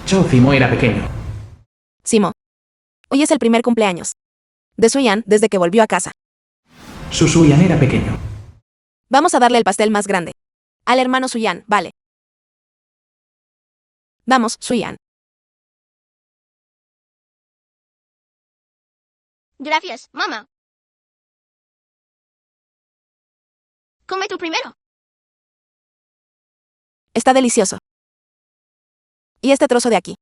Yo Simo era pequeño. Simo. Hoy es el primer cumpleaños de Suyan desde que volvió a casa. Suyan era pequeño. Vamos a darle el pastel más grande al hermano Suyan, ¿vale? Vamos, Suyan. Gracias, mamá. Come tú primero. Está delicioso. Y este trozo de aquí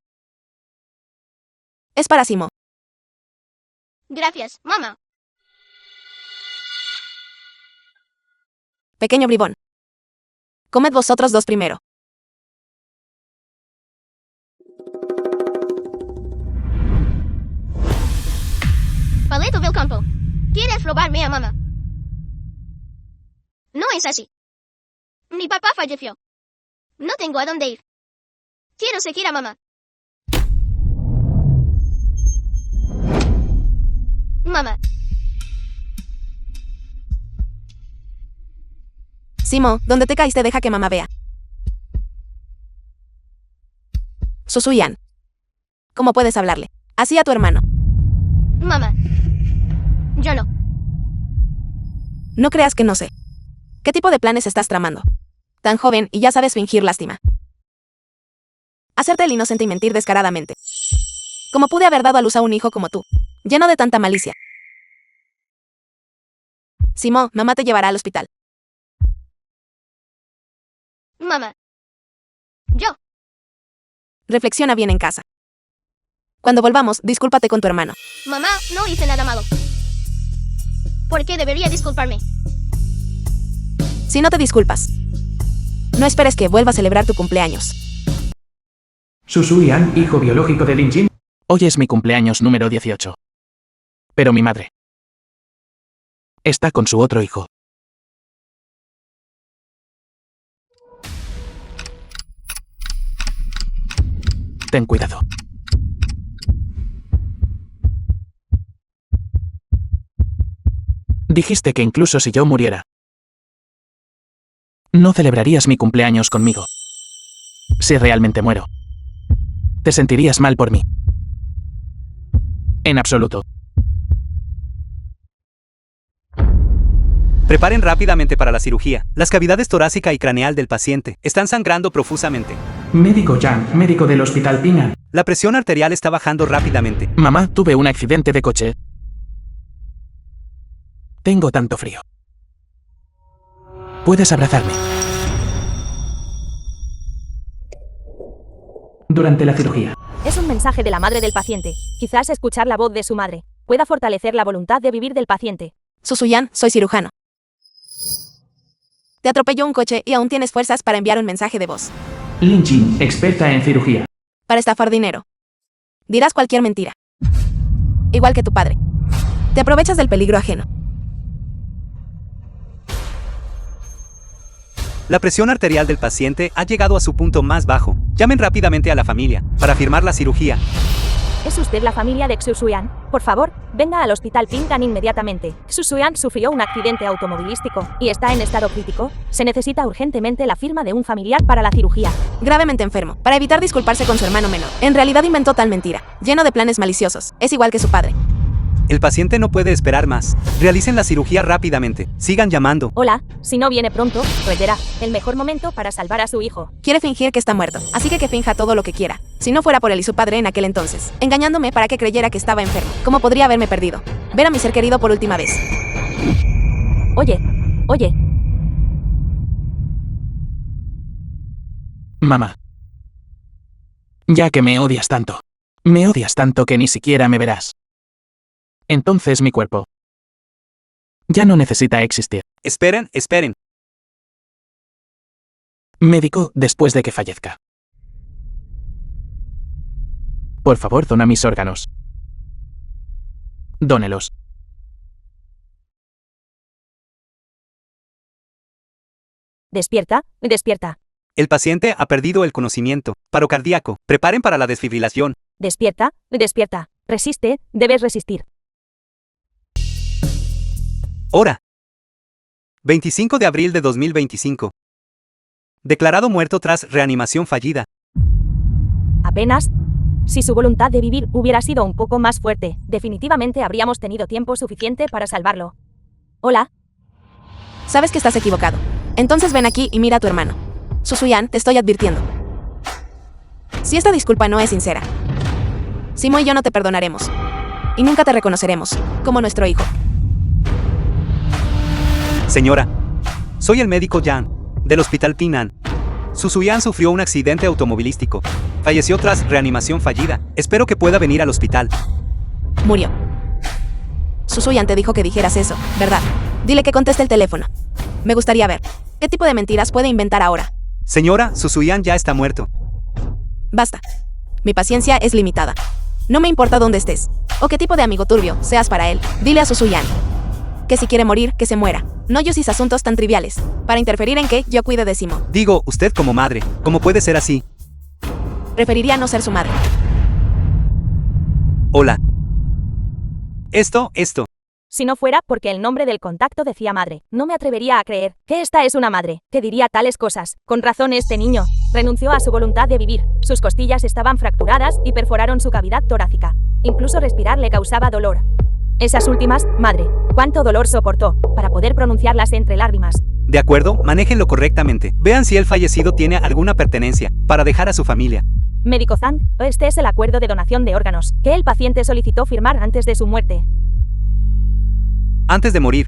es para Simo. Gracias, mamá. Pequeño bribón. Comed vosotros dos primero. Paleto del campo. ¿Quieres robarme a mamá? No es así. Mi papá falleció. No tengo a dónde ir. Quiero seguir a mamá. Mamá. Simo, donde te caíste deja que mamá vea. Suyan. ¿Cómo puedes hablarle así a tu hermano? Mamá. Yo no. No creas que no sé. ¿Qué tipo de planes estás tramando? Tan joven y ya sabes fingir lástima. Hacerte el inocente y mentir descaradamente. ¿Cómo pude haber dado a luz a un hijo como tú, lleno de tanta malicia? Simo, mamá te llevará al hospital. Mamá. Yo. Reflexiona bien en casa. Cuando volvamos, discúlpate con tu hermano. Mamá, no hice nada malo. ¿Por qué debería disculparme? Si no te disculpas, no esperes que vuelva a celebrar tu cumpleaños. Suyan, hijo biológico de Lin Jin. Hoy es mi cumpleaños número 18. Pero mi madre está con su otro hijo. Ten cuidado. Dijiste que incluso si yo muriera, no celebrarías mi cumpleaños conmigo. Si realmente muero, ¿te sentirías mal por mí? En absoluto. Preparen rápidamente para la cirugía. Las cavidades torácica y craneal del paciente están sangrando profusamente. Médico Yang, médico del hospital Ping An. La presión arterial está bajando rápidamente. Mamá, tuve un accidente de coche. Tengo tanto frío. ¿Puedes abrazarme? Durante la cirugía. Es un mensaje de la madre del paciente. Quizás escuchar la voz de su madre pueda fortalecer la voluntad de vivir del paciente. Suyan, soy cirujano. Te atropelló un coche y aún tienes fuerzas para enviar un mensaje de voz. Lin Jin, experta en cirugía. Para estafar dinero. Dirás cualquier mentira. Igual que tu padre. Te aprovechas del peligro ajeno. La presión arterial del paciente ha llegado a su punto más bajo. Llamen rápidamente a la familia para firmar la cirugía. ¿Es usted la familia de Xusuyan? Por favor, venga al hospital Ping An inmediatamente. Xusuyan sufrió un accidente automovilístico y está en estado crítico. Se necesita urgentemente la firma de un familiar para la cirugía. Gravemente enfermo, para evitar disculparse con su hermano menor. En realidad inventó tal mentira, lleno de planes maliciosos. Es igual que su padre. El paciente no puede esperar más. Realicen la cirugía rápidamente. Sigan llamando. Hola, si no viene pronto, perderá el mejor momento para salvar a su hijo. Quiere fingir que está muerto, así que finja todo lo que quiera. Si no fuera por él y su padre en aquel entonces, engañándome para que creyera que estaba enfermo. ¿Cómo podría haberme perdido? Ver a mi ser querido por última vez. Oye. Mamá. Ya que me odias tanto que ni siquiera me verás. Entonces mi cuerpo ya no necesita existir. Esperen. Médico, después de que fallezca, por favor, dona mis órganos. Dónelos. Despierta. El paciente ha perdido el conocimiento. Paro cardíaco. Preparen para la desfibrilación. Despierta. Resiste, debes resistir. Hora. 25 de abril de 2025. Declarado muerto tras reanimación fallida. Apenas. Si su voluntad de vivir hubiera sido un poco más fuerte, definitivamente habríamos tenido tiempo suficiente para salvarlo. Hola. Sabes que estás equivocado. Entonces ven aquí y mira a tu hermano. Susuyan, te estoy advirtiendo. Si esta disculpa no es sincera, Simo y yo no te perdonaremos. Y nunca te reconoceremos como nuestro hijo. Señora, soy el médico Yang, del Hospital Ping'an. Susuyan sufrió un accidente automovilístico. Falleció tras reanimación fallida. Espero que pueda venir al hospital. Murió. Susuyan te dijo que dijeras eso, ¿verdad? Dile que conteste el teléfono. Me gustaría ver qué tipo de mentiras puede inventar ahora. Señora, Susuyan ya está muerto. Basta. Mi paciencia es limitada. No me importa dónde estés, o qué tipo de amigo turbio seas para él. Dile a Susuyan que si quiere morir, que se muera. No yusis asuntos tan triviales, para interferir en que yo cuide de Simo. Digo, usted como madre, ¿cómo puede ser así? Preferiría no ser su madre. Hola. Esto. Si no fuera porque el nombre del contacto decía madre, no me atrevería a creer que esta es una madre, que diría tales cosas. Con razón este niño renunció a su voluntad de vivir. Sus costillas estaban fracturadas y perforaron su cavidad torácica. Incluso respirar le causaba dolor. Esas últimas, madre, cuánto dolor soportó, para poder pronunciarlas entre lágrimas. De acuerdo, manéjenlo correctamente. Vean si el fallecido tiene alguna pertenencia, para dejar a su familia. Médico Zhang, este es el acuerdo de donación de órganos, que el paciente solicitó firmar antes de su muerte. Antes de morir,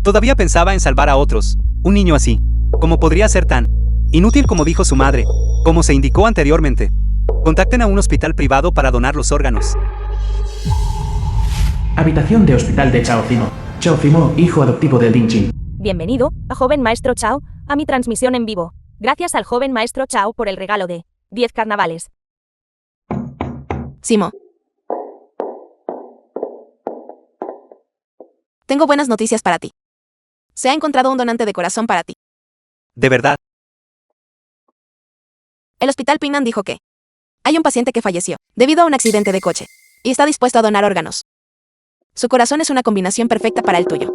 todavía pensaba en salvar a otros. Un niño así, ¿cómo podría ser tan inútil como dijo su madre? Como se indicó anteriormente, contacten a un hospital privado para donar los órganos. Habitación de hospital de Chao Zimo. Chao Zimo, hijo adoptivo del Linjin. Bienvenido, joven maestro Chao, a mi transmisión en vivo. Gracias al joven maestro Chao por el regalo de 10 carnavales. Simo. Tengo buenas noticias para ti. Se ha encontrado un donante de corazón para ti. De verdad. El Hospital Ping'an dijo que hay un paciente que falleció debido a un accidente de coche y está dispuesto a donar órganos. Su corazón es una combinación perfecta para el tuyo.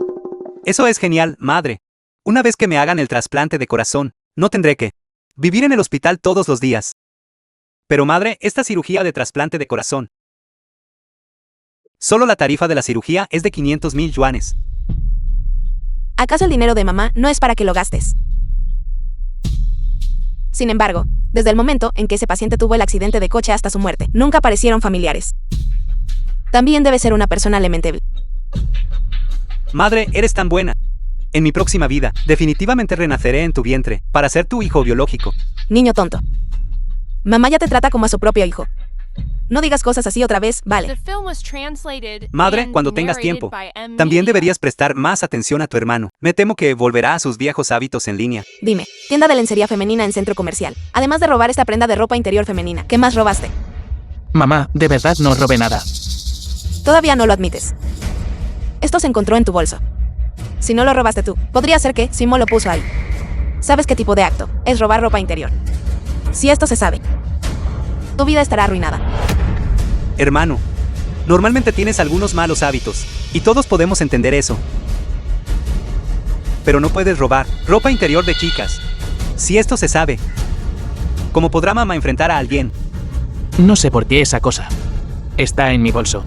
Eso es genial, madre. Una vez que me hagan el trasplante de corazón, no tendré que vivir en el hospital todos los días. Pero madre, esta cirugía de trasplante de corazón. Solo la tarifa de la cirugía es de 500,000 yuanes. ¿Acaso el dinero de mamá no es para que lo gastes? Sin embargo, desde el momento en que ese paciente tuvo el accidente de coche hasta su muerte, nunca aparecieron familiares. También debe ser una persona lamentable. Madre, eres tan buena. En mi próxima vida, definitivamente renaceré en tu vientre, para ser tu hijo biológico. Niño tonto. Mamá ya te trata como a su propio hijo. No digas cosas así otra vez, ¿vale? Madre, cuando tengas tiempo, también deberías prestar más atención a tu hermano. Me temo que volverá a sus viejos hábitos en línea. Dime, tienda de lencería femenina en centro comercial. Además de robar esta prenda de ropa interior femenina, ¿qué más robaste? Mamá, de verdad no robé nada. Todavía no lo admites. Esto se encontró en tu bolso. Si no lo robaste tú, podría ser que Simo lo puso ahí. ¿Sabes qué tipo de acto es robar ropa interior? Si esto se sabe, tu vida estará arruinada. Hermano, normalmente tienes algunos malos hábitos, y todos podemos entender eso. Pero no puedes robar ropa interior de chicas. Si esto se sabe, ¿cómo podrá mamá enfrentar a alguien? No sé por qué esa cosa está en mi bolso.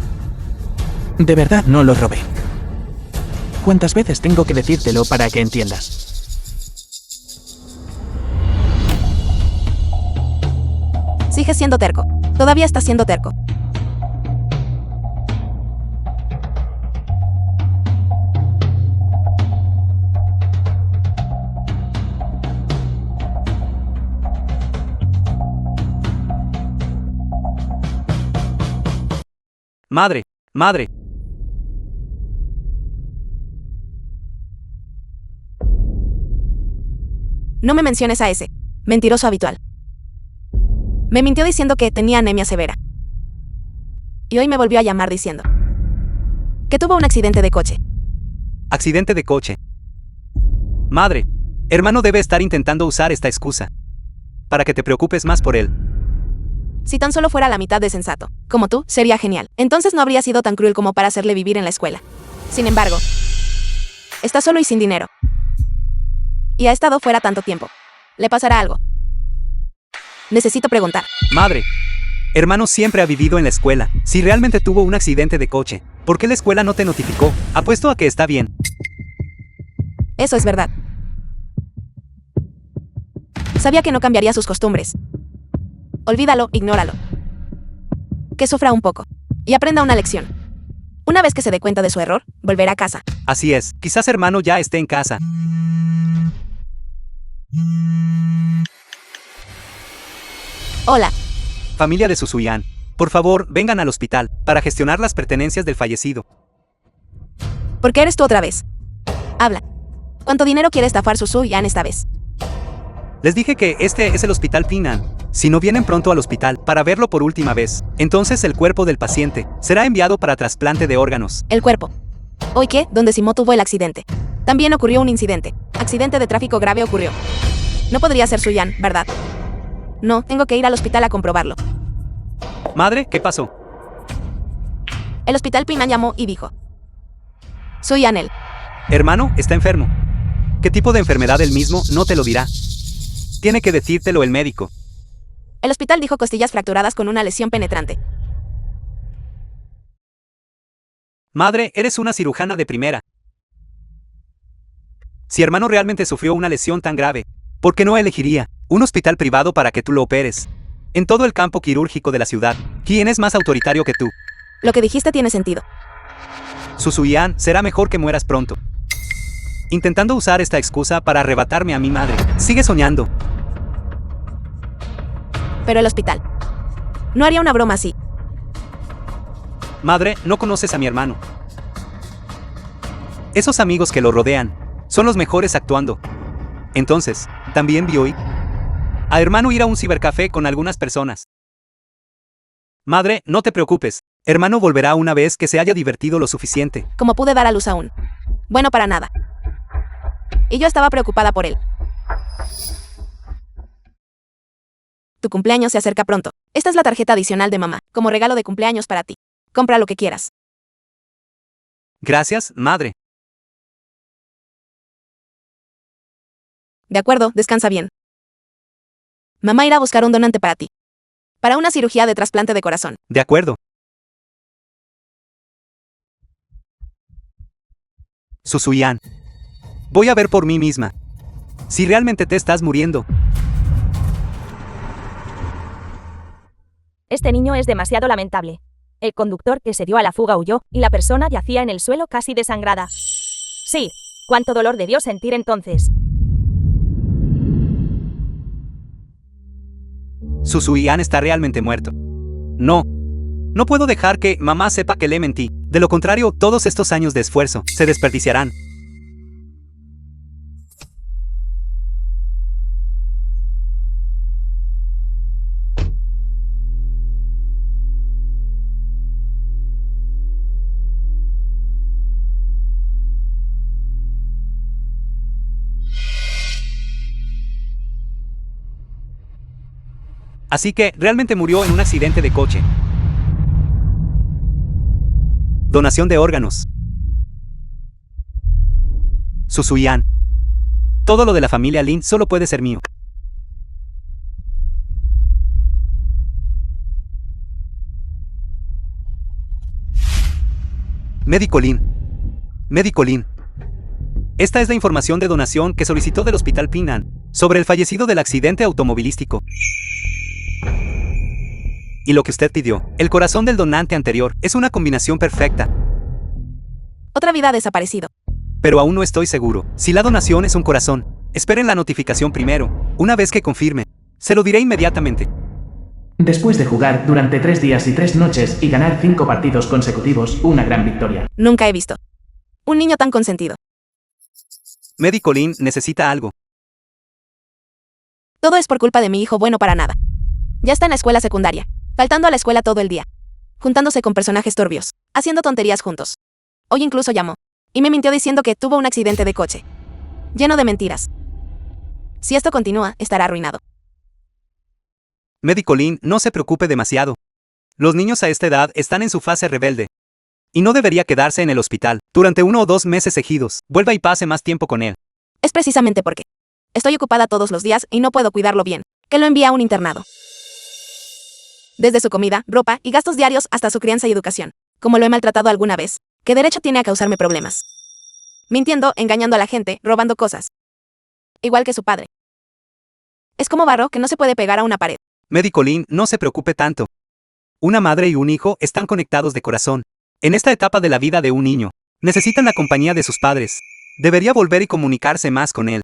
De verdad no lo robé. ¿Cuántas veces tengo que decírtelo para que entiendas? Sigues siendo terco. Todavía estás siendo terco. Madre, madre. No me menciones a ese mentiroso habitual. Me mintió diciendo que tenía anemia severa. Y hoy me volvió a llamar diciendo que tuvo un accidente de coche. Accidente de coche. Madre, hermano debe estar intentando usar esta excusa para que te preocupes más por él. Si tan solo fuera la mitad de sensato, como tú, sería genial. Entonces no habría sido tan cruel como para hacerle vivir en la escuela. Sin embargo, está solo y sin dinero. Y ha estado fuera tanto tiempo. ¿Le pasará algo? Necesito preguntar. Madre, Hermano siempre ha vivido en la escuela. Si realmente tuvo un accidente de coche, ¿por qué la escuela no te notificó? Apuesto a que está bien. Eso es verdad. Sabía que no cambiaría sus costumbres. Olvídalo, ignóralo. Que sufra un poco. Y aprenda una lección. Una vez que se dé cuenta de su error, volverá a casa. Así es, quizás hermano ya esté en casa. Hola, Familia de Susuyan, por favor, vengan al hospital para gestionar las pertenencias del fallecido. ¿por qué eres tú otra vez? Habla. ¿Cuánto dinero quiere estafar Susuyan esta vez? Les dije que este es el hospital Pinan. Si no vienen pronto al hospital para verlo por última vez, entonces el cuerpo del paciente será enviado para trasplante de órganos. El cuerpo. Hoy qué, donde Simo tuvo el accidente. También ocurrió un incidente. Accidente de tráfico grave ocurrió. No podría ser Suyan, ¿verdad? No, tengo que ir al hospital a comprobarlo. Madre, ¿qué pasó? El hospital Pinan llamó y dijo: Suyan él. Hermano, está enfermo. ¿Qué tipo de enfermedad él mismo no te lo dirá? Tiene que decírtelo el médico. El hospital dijo costillas fracturadas con una lesión penetrante. Madre, eres una cirujana de primera. Si hermano realmente sufrió una lesión tan grave, ¿por qué no elegiría un hospital privado para que tú lo operes? En todo el campo quirúrgico de la ciudad, ¿quién es más autoritario que tú? Lo que dijiste tiene sentido. Susuyan, será mejor que mueras pronto. Intentando usar esta excusa para arrebatarme a mi madre. Sigue soñando. Pero el hospital. No haría una broma así. Madre, no conoces a mi hermano. Esos amigos que lo rodean son los mejores actuando. Entonces, ¿también vi hoy a hermano ir a un cibercafé con algunas personas? Madre, no te preocupes. Hermano volverá una vez que se haya divertido lo suficiente. Como pude dar a luz aún. Bueno, para nada. Y yo estaba preocupada por él. Tu cumpleaños se acerca pronto. Esta es la tarjeta adicional de mamá, como regalo de cumpleaños para ti. Compra lo que quieras. Gracias, madre. De acuerdo, descansa bien. Mamá irá a buscar un donante para ti. Para una cirugía de trasplante de corazón. De acuerdo. Susuyan. Voy a ver por mí misma. Si realmente te estás muriendo. Este niño es demasiado lamentable. El conductor que se dio a la fuga huyó, y la persona yacía en el suelo casi desangrada. Sí, cuánto dolor debió sentir entonces. Susuyan está realmente muerto. No. No puedo dejar que mamá sepa que le mentí. De lo contrario, todos estos años de esfuerzo se desperdiciarán. Así que realmente murió en un accidente de coche. Donación de órganos. Susuyan. Todo lo de la familia Lin solo puede ser mío. Médico Lin. Médico Lin. Esta es la información de donación que solicitó del Hospital Pinan sobre el fallecido del accidente automovilístico. Y lo que usted pidió, el corazón del donante anterior, es una combinación perfecta. Otra vida ha desaparecido. Pero aún no estoy seguro. Si la donación es un corazón, esperen la notificación primero. Una vez que confirme, se lo diré inmediatamente. Después de jugar durante 3 días y 3 noches y ganar 5 partidos consecutivos, una gran victoria. Nunca he visto un niño tan consentido. Médico Lin necesita algo. Todo es por culpa de mi hijo bueno para nada. Ya está en la escuela secundaria, faltando a la escuela todo el día, juntándose con personajes turbios, haciendo tonterías juntos. Hoy incluso llamó, y me mintió diciendo que tuvo un accidente de coche. Lleno de mentiras. Si esto continúa, estará arruinado. Médico Lin, no se preocupe demasiado. Los niños a esta edad están en su fase rebelde. Y no debería quedarse en el hospital durante 1 o 2 meses seguidos. Vuelva y pase más tiempo con él. Es precisamente porque estoy ocupada todos los días y no puedo cuidarlo bien, que lo envía a un internado. Desde su comida, ropa y gastos diarios hasta su crianza y educación. ¿Cómo lo he maltratado alguna vez? ¿Qué derecho tiene a causarme problemas? Mintiendo, engañando a la gente, robando cosas. Igual que su padre. Es como barro que no se puede pegar a una pared. Médico Lin, no se preocupe tanto. Una madre y un hijo están conectados de corazón. En esta etapa de la vida de un niño, necesitan la compañía de sus padres. Debería volver y comunicarse más con él.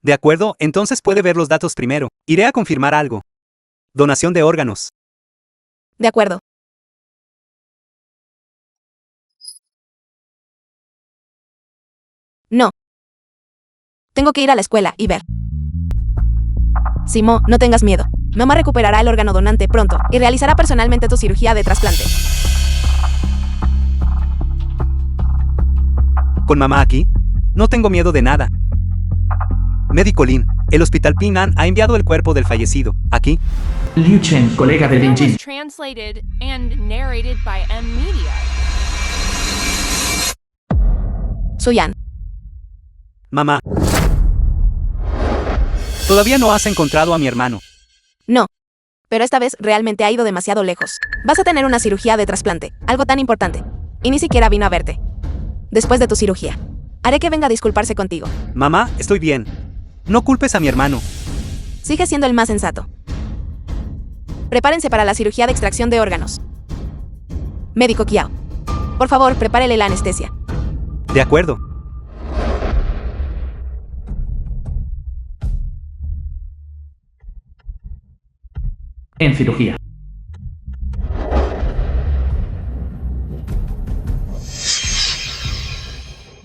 De acuerdo, entonces puede ver los datos primero. Iré a confirmar algo. Donación de órganos. De acuerdo. No. Tengo que ir a la escuela y ver. Simo, no tengas miedo. Mamá recuperará el órgano donante pronto y realizará personalmente tu cirugía de trasplante. ¿Con mamá aquí? No tengo miedo de nada. Médico Lin, el Hospital Ping An ha enviado el cuerpo del fallecido. Aquí. Liu Chen, colega de Lin That was Jin. translated and narrated by M Media. Suyan. Mamá. Todavía no has encontrado a mi hermano. No. Pero esta vez realmente ha ido demasiado lejos. Vas a tener una cirugía de trasplante, algo tan importante. Y ni siquiera vino a verte. Después de tu cirugía, haré que venga a disculparse contigo. Mamá, estoy bien. No culpes a mi hermano. Sigue siendo el más sensato. Prepárense para la cirugía de extracción de órganos. Médico Kiao. Por favor, prepárele la anestesia. De acuerdo. En cirugía.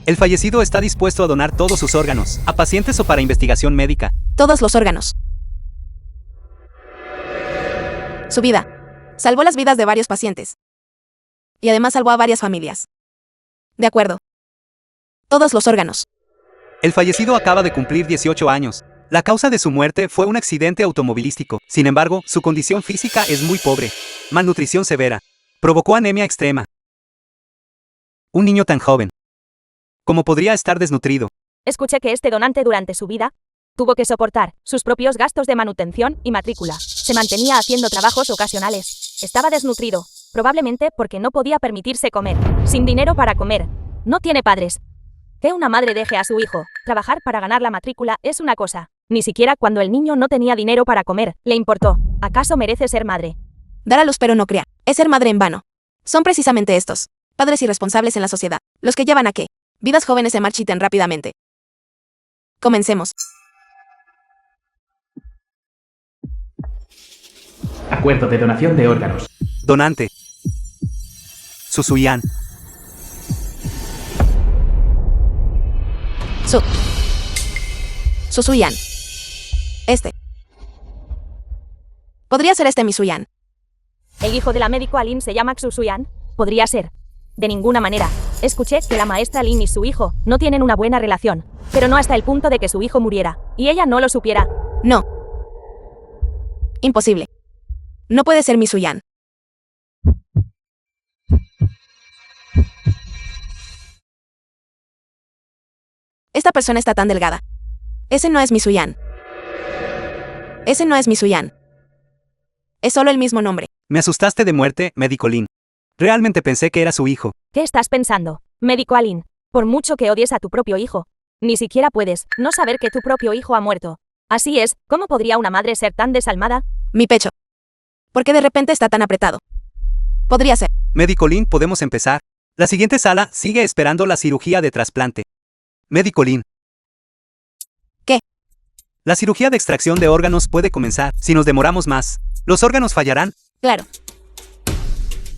El fallecido está dispuesto a donar todos sus órganos, a pacientes o para investigación médica. Todos los órganos. Su vida. Salvó las vidas de varios pacientes. Y además salvó a varias familias. De acuerdo. Todos los órganos. El fallecido acaba de cumplir 18 años. La causa de su muerte fue un accidente automovilístico. Sin embargo, su condición física es muy pobre. Malnutrición severa. Provocó anemia extrema. Un niño tan joven. ¿Cómo podría estar desnutrido? Escuché que este donante durante su vida tuvo que soportar sus propios gastos de manutención y matrícula. Se mantenía haciendo trabajos ocasionales. Estaba desnutrido, probablemente porque no podía permitirse comer. Sin dinero para comer. No tiene padres. Que una madre deje a su hijo trabajar para ganar la matrícula es una cosa. Ni siquiera cuando el niño no tenía dinero para comer, le importó. ¿Acaso merece ser madre? Dar a luz pero no criar. Es ser madre en vano. Son precisamente estos, padres irresponsables en la sociedad, los que llevan a que vidas jóvenes se marchiten rápidamente. Comencemos. Acuerdo de donación de órganos. Donante. Susuyan. Susuyan. Este. Podría ser este mi Suyan. ¿El hijo de la médico Alin se llama Xusuyan? Podría ser. De ninguna manera. Escuché que la maestra Lin y su hijo no tienen una buena relación, pero no hasta el punto de que su hijo muriera, y ella no lo supiera. No. Imposible. No puede ser mi Suyan. Esta persona está tan delgada. Ese no es mi Suyan. Ese no es mi Suyan. Es solo el mismo nombre. Me asustaste de muerte, médico Lin. Realmente pensé que era su hijo. ¿Qué estás pensando, médico Alin? Por mucho que odies a tu propio hijo, ni siquiera puedes no saber que tu propio hijo ha muerto. Así es, ¿cómo podría una madre ser tan desalmada? Mi pecho. ¿Por qué de repente está tan apretado? Podría ser. Médico Lin, podemos empezar. La siguiente sala sigue esperando la cirugía de trasplante. Médico Lin. ¿Qué? La cirugía de extracción de órganos puede comenzar. Si nos demoramos más, los órganos fallarán. Claro.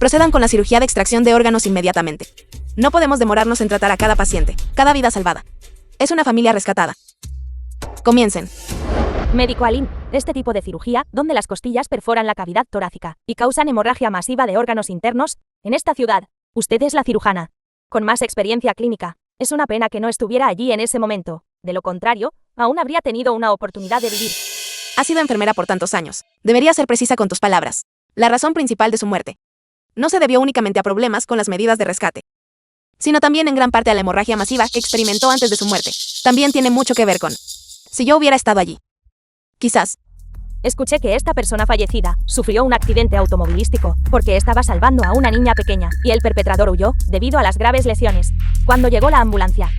Procedan con la cirugía de extracción de órganos inmediatamente. No podemos demorarnos en tratar a cada paciente, cada vida salvada. Es una familia rescatada. Comiencen. Médico Alin, este tipo de cirugía, donde las costillas perforan la cavidad torácica y causan hemorragia masiva de órganos internos, en esta ciudad, usted es la cirujana, con más experiencia clínica. Es una pena que no estuviera allí en ese momento. De lo contrario, aún habría tenido una oportunidad de vivir. Has sido enfermera por tantos años. Deberías ser precisa con tus palabras. La razón principal de su muerte no se debió únicamente a problemas con las medidas de rescate, sino también en gran parte a la hemorragia masiva que experimentó antes de su muerte. También tiene mucho que ver con... Si yo hubiera estado allí. Quizás. Escuché que esta persona fallecida sufrió un accidente automovilístico porque estaba salvando a una niña pequeña y el perpetrador huyó debido a las graves lesiones. Cuando llegó la ambulancia,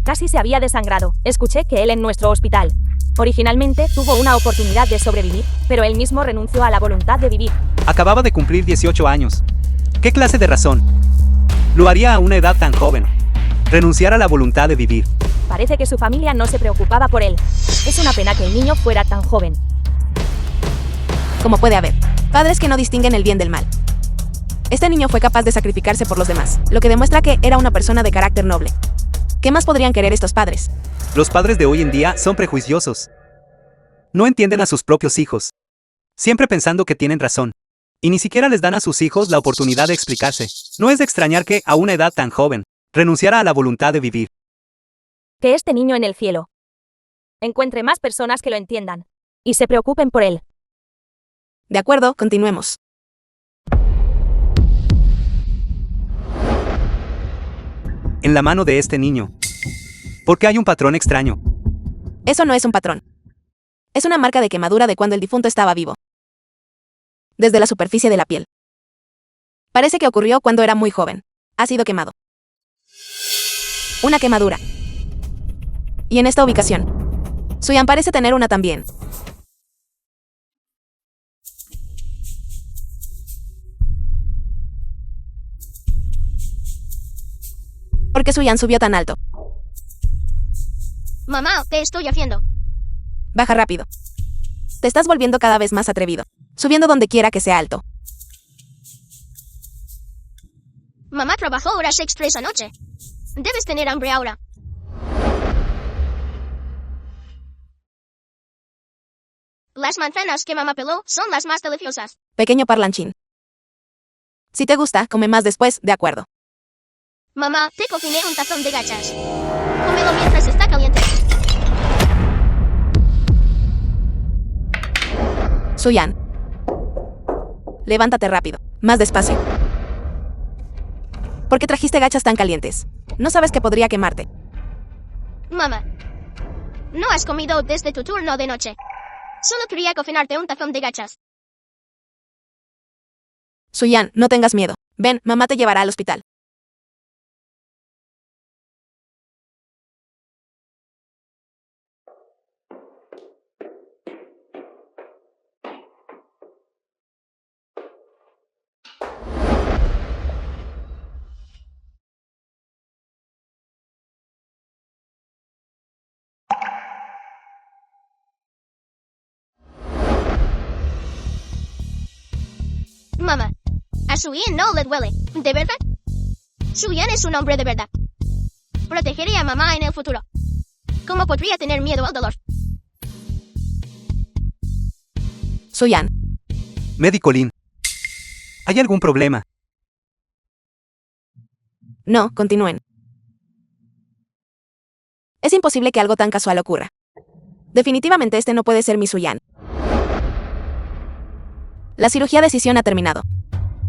casi se había desangrado. Escuché que él en nuestro hospital originalmente tuvo una oportunidad de sobrevivir, pero él mismo renunció a la voluntad de vivir. Acababa de cumplir 18 años. ¿Qué clase de razón lo haría a una edad tan joven? Renunciar a la voluntad de vivir. Parece que su familia no se preocupaba por él. Es una pena que el niño fuera tan joven. Como puede haber padres que no distinguen el bien del mal. Este niño fue capaz de sacrificarse por los demás, lo que demuestra que era una persona de carácter noble. ¿Qué más podrían querer estos padres? Los padres de hoy en día son prejuiciosos. No entienden a sus propios hijos, siempre pensando que tienen razón. Y ni siquiera les dan a sus hijos la oportunidad de explicarse. No es de extrañar que, a una edad tan joven, renunciara a la voluntad de vivir. Que este niño en el cielo encuentre más personas que lo entiendan y se preocupen por él. De acuerdo, continuemos. En la mano de este niño. ¿Por qué hay un patrón extraño? Eso no es un patrón. Es una marca de quemadura de cuando el difunto estaba vivo. Desde la superficie de la piel. Parece que ocurrió cuando era muy joven. Ha sido quemado. Una quemadura. Y en esta ubicación. Suyan parece tener una también. ¿Por qué Suyan subió tan alto? Mamá, ¿qué estoy haciendo? Baja rápido. Te estás volviendo cada vez más atrevido. Subiendo donde quiera que sea alto. Mamá trabajó horas extras anoche. Debes tener hambre ahora. Las manzanas que mamá peló son las más deliciosas. Pequeño parlanchín. Si te gusta, come más después, de acuerdo. Mamá, te cociné un tazón de gachas. Cómelo mientras está caliente. Suyan. Levántate rápido. Más despacio. ¿Por qué trajiste gachas tan calientes? No sabes que podría quemarte. Mamá, no has comido desde tu turno de noche. Solo quería cocinarte un tazón de gachas. Suyan, no tengas miedo. Ven, mamá te llevará al hospital. Mamá, a Suyan no le duele, ¿de verdad? Suyan es un hombre de verdad. Protegeré a mamá en el futuro. ¿Cómo podría tener miedo al dolor? Suyan. Médico Lin. ¿Hay algún problema? No, continúen. Es imposible que algo tan casual ocurra. Definitivamente este no puede ser mi Suyan. La cirugía de escisión ha terminado.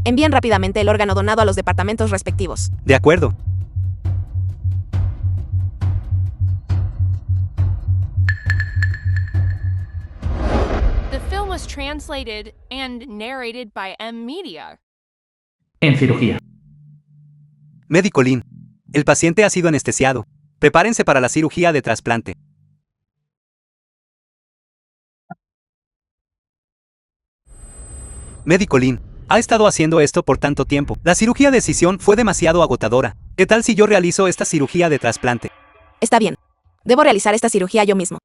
Envíen rápidamente el órgano donado a los departamentos respectivos. De acuerdo. The film was translated and narrated by M Media. En cirugía. Médico Lin. El paciente ha sido anestesiado. Prepárense para la cirugía de trasplante. Médico Lin. Ha estado haciendo esto por tanto tiempo. La cirugía de escisión fue demasiado agotadora. ¿Qué tal si yo realizo esta cirugía de trasplante? Está bien. Debo realizar esta cirugía yo mismo.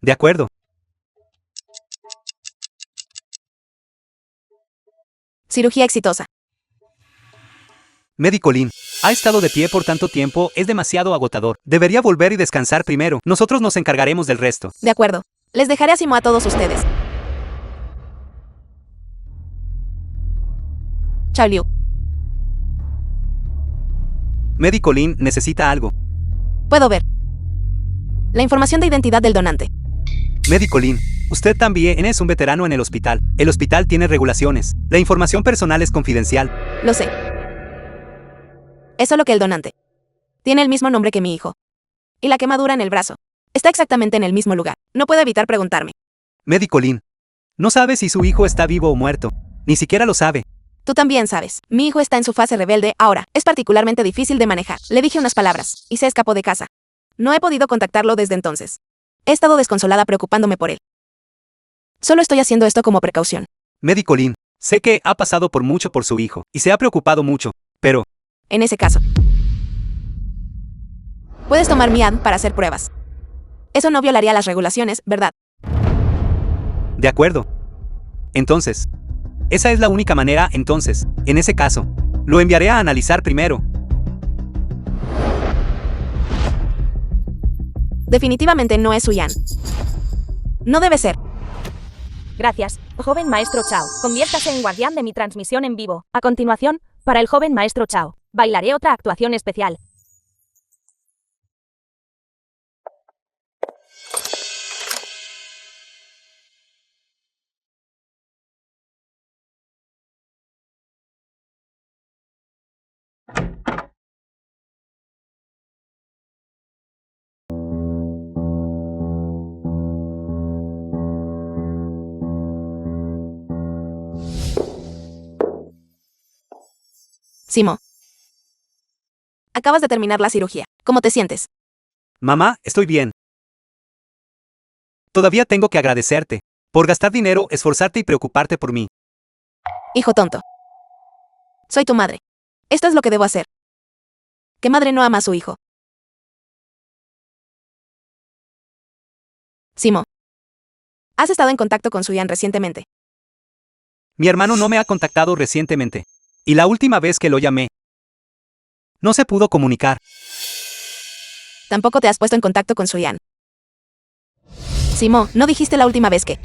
De acuerdo. Cirugía exitosa. Médico Lin. Ha estado de pie por tanto tiempo, es demasiado agotador. Debería volver y descansar primero. Nosotros nos encargaremos del resto. De acuerdo. Les dejaré a Simo a todos ustedes. Chao Liu. Médico Lin necesita algo. Puedo ver. La información de identidad del donante. Médico Lin. Usted también es un veterano en el hospital. El hospital tiene regulaciones. La información personal es confidencial. Lo sé. Es solo que el donante tiene el mismo nombre que mi hijo. Y la quemadura en el brazo está exactamente en el mismo lugar. No puedo evitar preguntarme. Médico Lin. No sabe si su hijo está vivo o muerto. Ni siquiera lo sabe. Tú también sabes. Mi hijo está en su fase rebelde ahora. Es particularmente difícil de manejar. Le dije unas palabras, y se escapó de casa. No he podido contactarlo desde entonces. He estado desconsolada preocupándome por él. Solo estoy haciendo esto como precaución. Médico Lin. Sé que ha pasado por mucho por su hijo, y se ha preocupado mucho, pero... En ese caso, puedes tomar MIAD para hacer pruebas. Eso no violaría las regulaciones, ¿verdad? De acuerdo. Entonces, esa es la única manera, entonces, en ese caso, lo enviaré a analizar primero. Definitivamente no es Suyan. No debe ser. Gracias, joven maestro Chao. Conviértase en guardián de mi transmisión en vivo. A continuación, para el joven maestro Chao, bailaré otra actuación especial. Simo. Acabas de terminar la cirugía. ¿Cómo te sientes? Mamá, estoy bien. Todavía tengo que agradecerte por gastar dinero, esforzarte y preocuparte por mí. Hijo tonto. Soy tu madre. Esto es lo que debo hacer. ¿Qué madre no ama a su hijo? Simo. ¿Has estado en contacto con Suyan recientemente? Mi hermano no me ha contactado recientemente. Y la última vez que lo llamé, no se pudo comunicar. Tampoco te has puesto en contacto con Suyan. Simo, ¿no dijiste la última vez que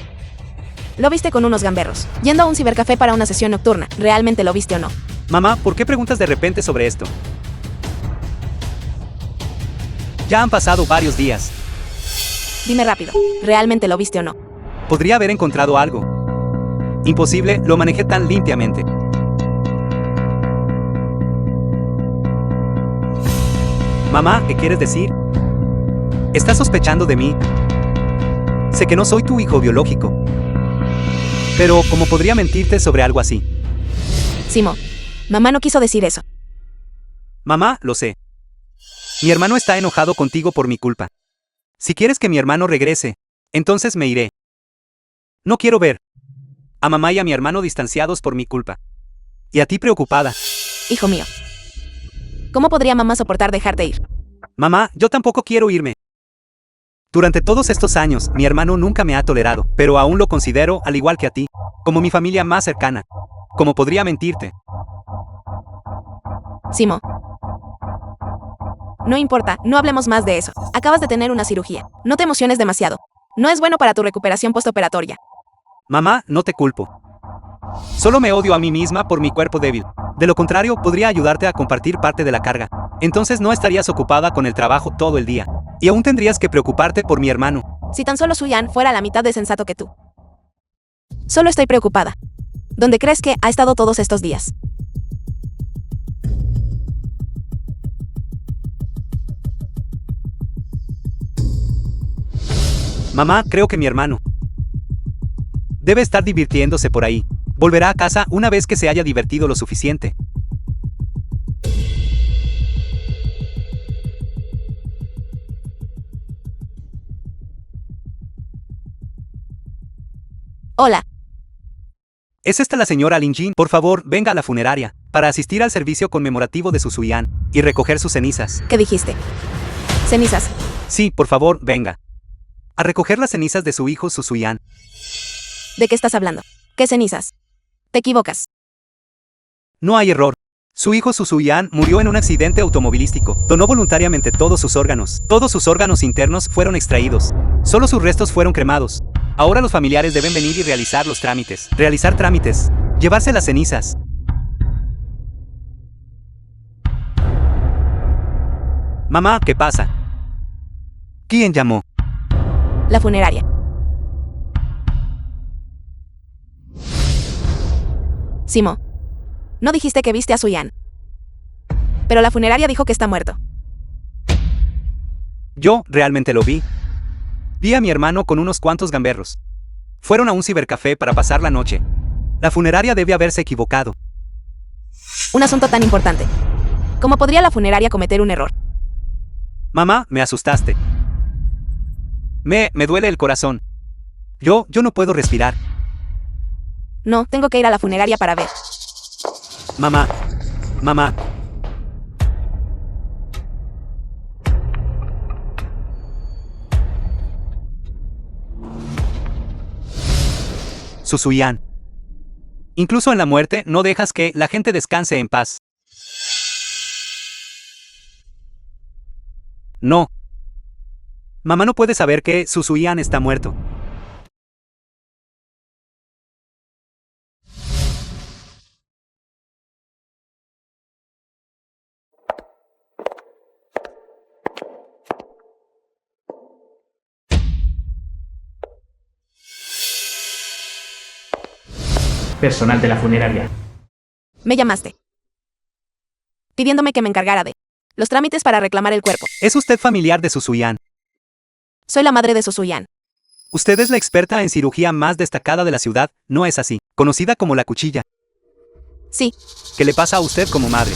lo viste con unos gamberros, yendo a un cibercafé para una sesión nocturna? ¿Realmente lo viste o no? Mamá, ¿por qué preguntas de repente sobre esto? Ya han pasado varios días. Dime rápido, ¿realmente lo viste o no? Podría haber encontrado algo. Imposible, lo manejé tan limpiamente. Mamá, ¿qué quieres decir? ¿Estás sospechando de mí? Sé que no soy tu hijo biológico. Pero, ¿cómo podría mentirte sobre algo así? Simo, mamá no quiso decir eso. Mamá, lo sé. Mi hermano está enojado contigo por mi culpa. Si quieres que mi hermano regrese, entonces me iré. No quiero ver a mamá y a mi hermano distanciados por mi culpa. Y a ti preocupada. Hijo mío. ¿Cómo podría mamá soportar dejarte ir? Mamá, yo tampoco quiero irme. Durante todos estos años, mi hermano nunca me ha tolerado, pero aún lo considero, al igual que a ti, como mi familia más cercana. ¿Cómo podría mentirte? Simo. No importa, no hablemos más de eso. Acabas de tener una cirugía. No te emociones demasiado. No es bueno para tu recuperación postoperatoria. Mamá, no te culpo. Solo me odio a mí misma por mi cuerpo débil. De lo contrario, podría ayudarte a compartir parte de la carga. Entonces no estarías ocupada con el trabajo todo el día. Y aún tendrías que preocuparte por mi hermano. Si tan solo Suyan fuera la mitad de sensato que tú. Solo estoy preocupada. ¿Dónde crees que ha estado todos estos días? Mamá, creo que mi hermano debe estar divirtiéndose por ahí. Volverá a casa una vez que se haya divertido lo suficiente. Hola. ¿Es esta la señora Lin Jin? Por favor, venga a la funeraria para asistir al servicio conmemorativo de su Suyan y recoger sus cenizas. ¿Qué dijiste? ¿Cenizas? Sí, por favor, venga. A recoger las cenizas de su hijo Suyan. ¿De qué estás hablando? ¿Qué cenizas? Te equivocas. No hay error. Su hijo Suyan murió en un accidente automovilístico. Donó voluntariamente todos sus órganos. Todos sus órganos internos fueron extraídos. Solo sus restos fueron cremados. Ahora los familiares deben venir y realizar los trámites. Realizar trámites. Llevarse las cenizas. Mamá, ¿qué pasa? ¿Quién llamó? La funeraria. Simo. No dijiste que viste a Suyan. Pero la funeraria dijo que está muerto. Yo realmente lo vi. Vi a mi hermano con unos cuantos gamberros. Fueron a un cibercafé para pasar la noche. La funeraria debe haberse equivocado. Un asunto tan importante. ¿Cómo podría la funeraria cometer un error? Mamá, me asustaste. Me duele el corazón. Yo no puedo respirar. No, tengo que ir a la funeraria para ver. Mamá. Susuyan. Incluso en la muerte no dejas que la gente descanse en paz. No. Mamá no puede saber que Susuyan está muerto. Personal de la funeraria. Me llamaste. Pidiéndome que me encargara de los trámites para reclamar el cuerpo. ¿Es usted familiar de Susuyan? Soy la madre de Susuyan. Usted es la experta en cirugía más destacada de la ciudad, ¿no es así? Conocida como la cuchilla. Sí, ¿Qué le pasa a usted como madre?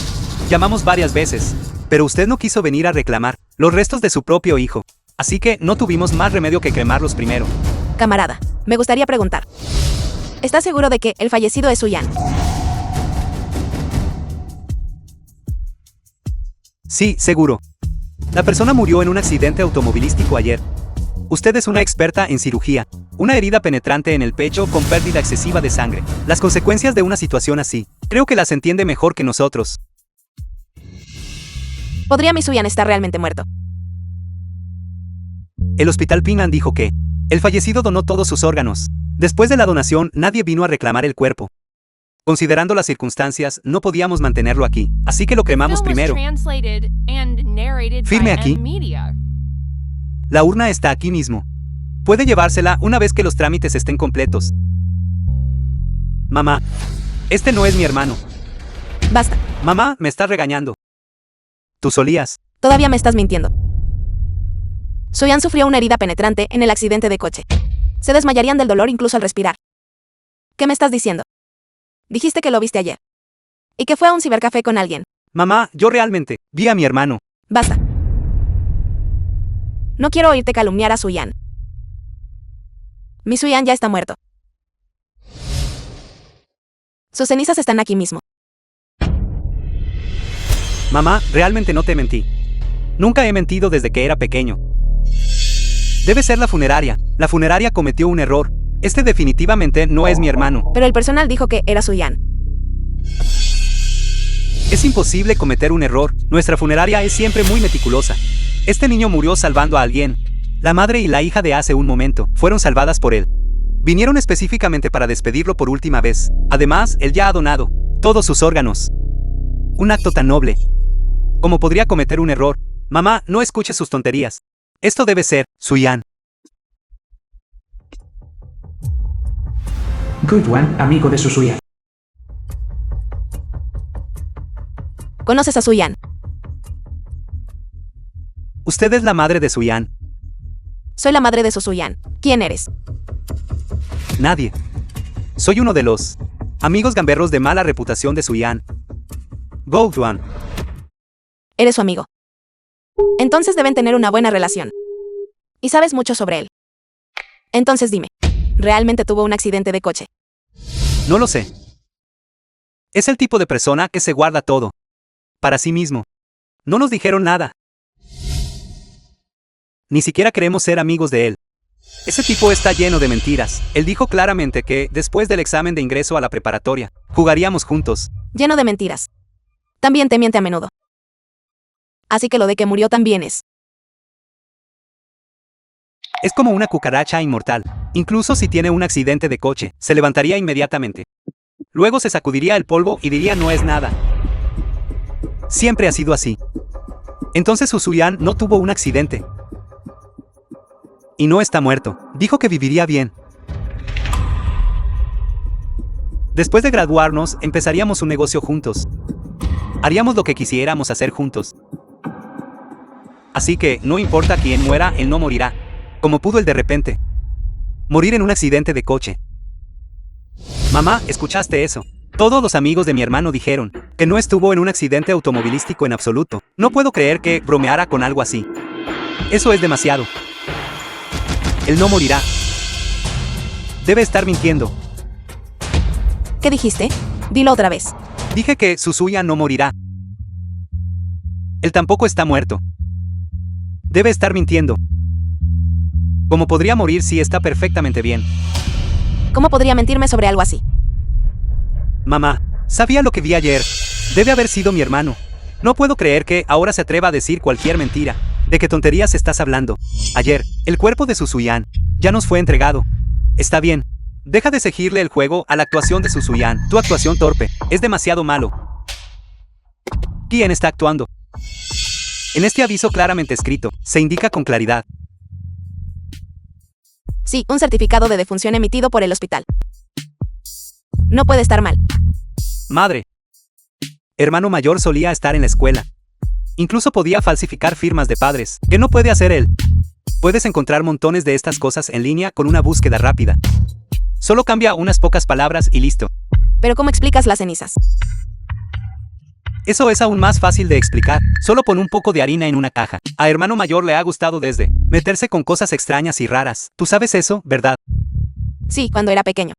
Llamamos varias veces, pero usted no quiso venir a reclamar los restos de su propio hijo. Así que no tuvimos más remedio que cremarlos primero. camarada. Me gustaría preguntar. ¿Estás seguro de que el fallecido es Suyan? Sí, seguro. La persona murió en un accidente automovilístico ayer. Usted es una experta en cirugía. Una herida penetrante en el pecho con pérdida excesiva de sangre. Las consecuencias de una situación así, creo que las entiende mejor que nosotros. ¿Podría mi Suyan estar realmente muerto? El hospital Pingan dijo que el fallecido donó todos sus órganos. Después de la donación, nadie vino a reclamar el cuerpo. Considerando las circunstancias, no podíamos mantenerlo aquí, así que lo cremamos primero. Firme aquí. La urna está aquí mismo. Puede llevársela una vez que los trámites estén completos. Mamá, este no es mi hermano. Basta. Mamá, me estás regañando. Tú solías. Todavía me estás mintiendo. Suyan sufrió una herida penetrante en el accidente de coche. Se desmayarían del dolor incluso al respirar. ¿Qué me estás diciendo? Dijiste que lo viste ayer. Y que fue a un cibercafé con alguien. Mamá, yo realmente vi a mi hermano. Basta. No quiero oírte calumniar a Suyan. Mi Suyan ya está muerto. Sus cenizas están aquí mismo. Mamá, realmente no te mentí. Nunca he mentido desde que era pequeño. Debe ser la funeraria. La funeraria cometió un error. Este definitivamente no es mi hermano. Pero el personal dijo que era Suyan. Es imposible cometer un error. Nuestra funeraria es siempre muy meticulosa. Este niño murió salvando a alguien. La madre y la hija de hace un momento fueron salvadas por él. Vinieron específicamente para despedirlo por última vez. Además, él ya ha donado todos sus órganos. Un acto tan noble. ¿Cómo podría cometer un error? Mamá, no escuches sus tonterías. Esto debe ser Suyan. Good One, amigo de Susuyan. ¿Conoces a Suyan? Usted es la madre de Suyan. Soy la madre de Susuyan. ¿Quién eres? Nadie. Soy uno de los amigos gamberros de mala reputación de Suyan. Good One. Eres su amigo. Entonces deben tener una buena relación. Y sabes mucho sobre él. Entonces dime, ¿realmente tuvo un accidente de coche? No lo sé. Es el tipo de persona que se guarda todo para sí mismo. No nos dijeron nada. Ni siquiera queremos ser amigos de él. Ese tipo está lleno de mentiras. Él dijo claramente que, después del examen de ingreso a la preparatoria, jugaríamos juntos. Lleno de mentiras. También te miente a menudo. Así que lo de que murió también es. Es como una cucaracha inmortal. Incluso si tiene un accidente de coche, se levantaría inmediatamente. Luego se sacudiría el polvo y diría no es nada. Siempre ha sido así. Entonces Susuyan no tuvo un accidente. Y no está muerto. Dijo que viviría bien. Después de graduarnos, empezaríamos un negocio juntos. Haríamos lo que quisiéramos hacer juntos. Así que, no importa quién muera, él no morirá. Como pudo él de repente. morir en un accidente de coche. Mamá, ¿escuchaste eso? Todos los amigos de mi hermano dijeron que no estuvo en un accidente automovilístico en absoluto. No puedo creer que bromeara con algo así. Eso es demasiado. Él no morirá. Debe estar mintiendo. ¿Qué dijiste? Dilo otra vez. Dije que Suzuya no morirá. Él tampoco está muerto. Debe estar mintiendo. ¿Cómo podría morir si está perfectamente bien? ¿Cómo podría mentirme sobre algo así? Mamá, sabía lo que vi ayer. Debe haber sido mi hermano. No puedo creer que ahora se atreva a decir cualquier mentira. ¿De qué tonterías estás hablando? Ayer, el cuerpo de Suzuyan ya nos fue entregado. Está bien. Deja de seguirle el juego a la actuación de Suzuyan. Tu actuación torpe. Es demasiado malo. ¿Quién está actuando? En este aviso claramente escrito, se indica con claridad. Sí, un certificado de defunción emitido por el hospital. No puede estar mal. Madre. Hermano mayor solía estar en la escuela. Incluso podía falsificar firmas de padres, que no puede hacer él. Puedes encontrar montones de estas cosas en línea con una búsqueda rápida. Solo cambia unas pocas palabras y listo. Pero ¿cómo explicas las cenizas? Eso es aún más fácil de explicar. Solo pon un poco de harina en una caja. A hermano mayor le ha gustado desde meterse con cosas extrañas y raras. Tú sabes eso, ¿verdad? Sí, cuando era pequeño.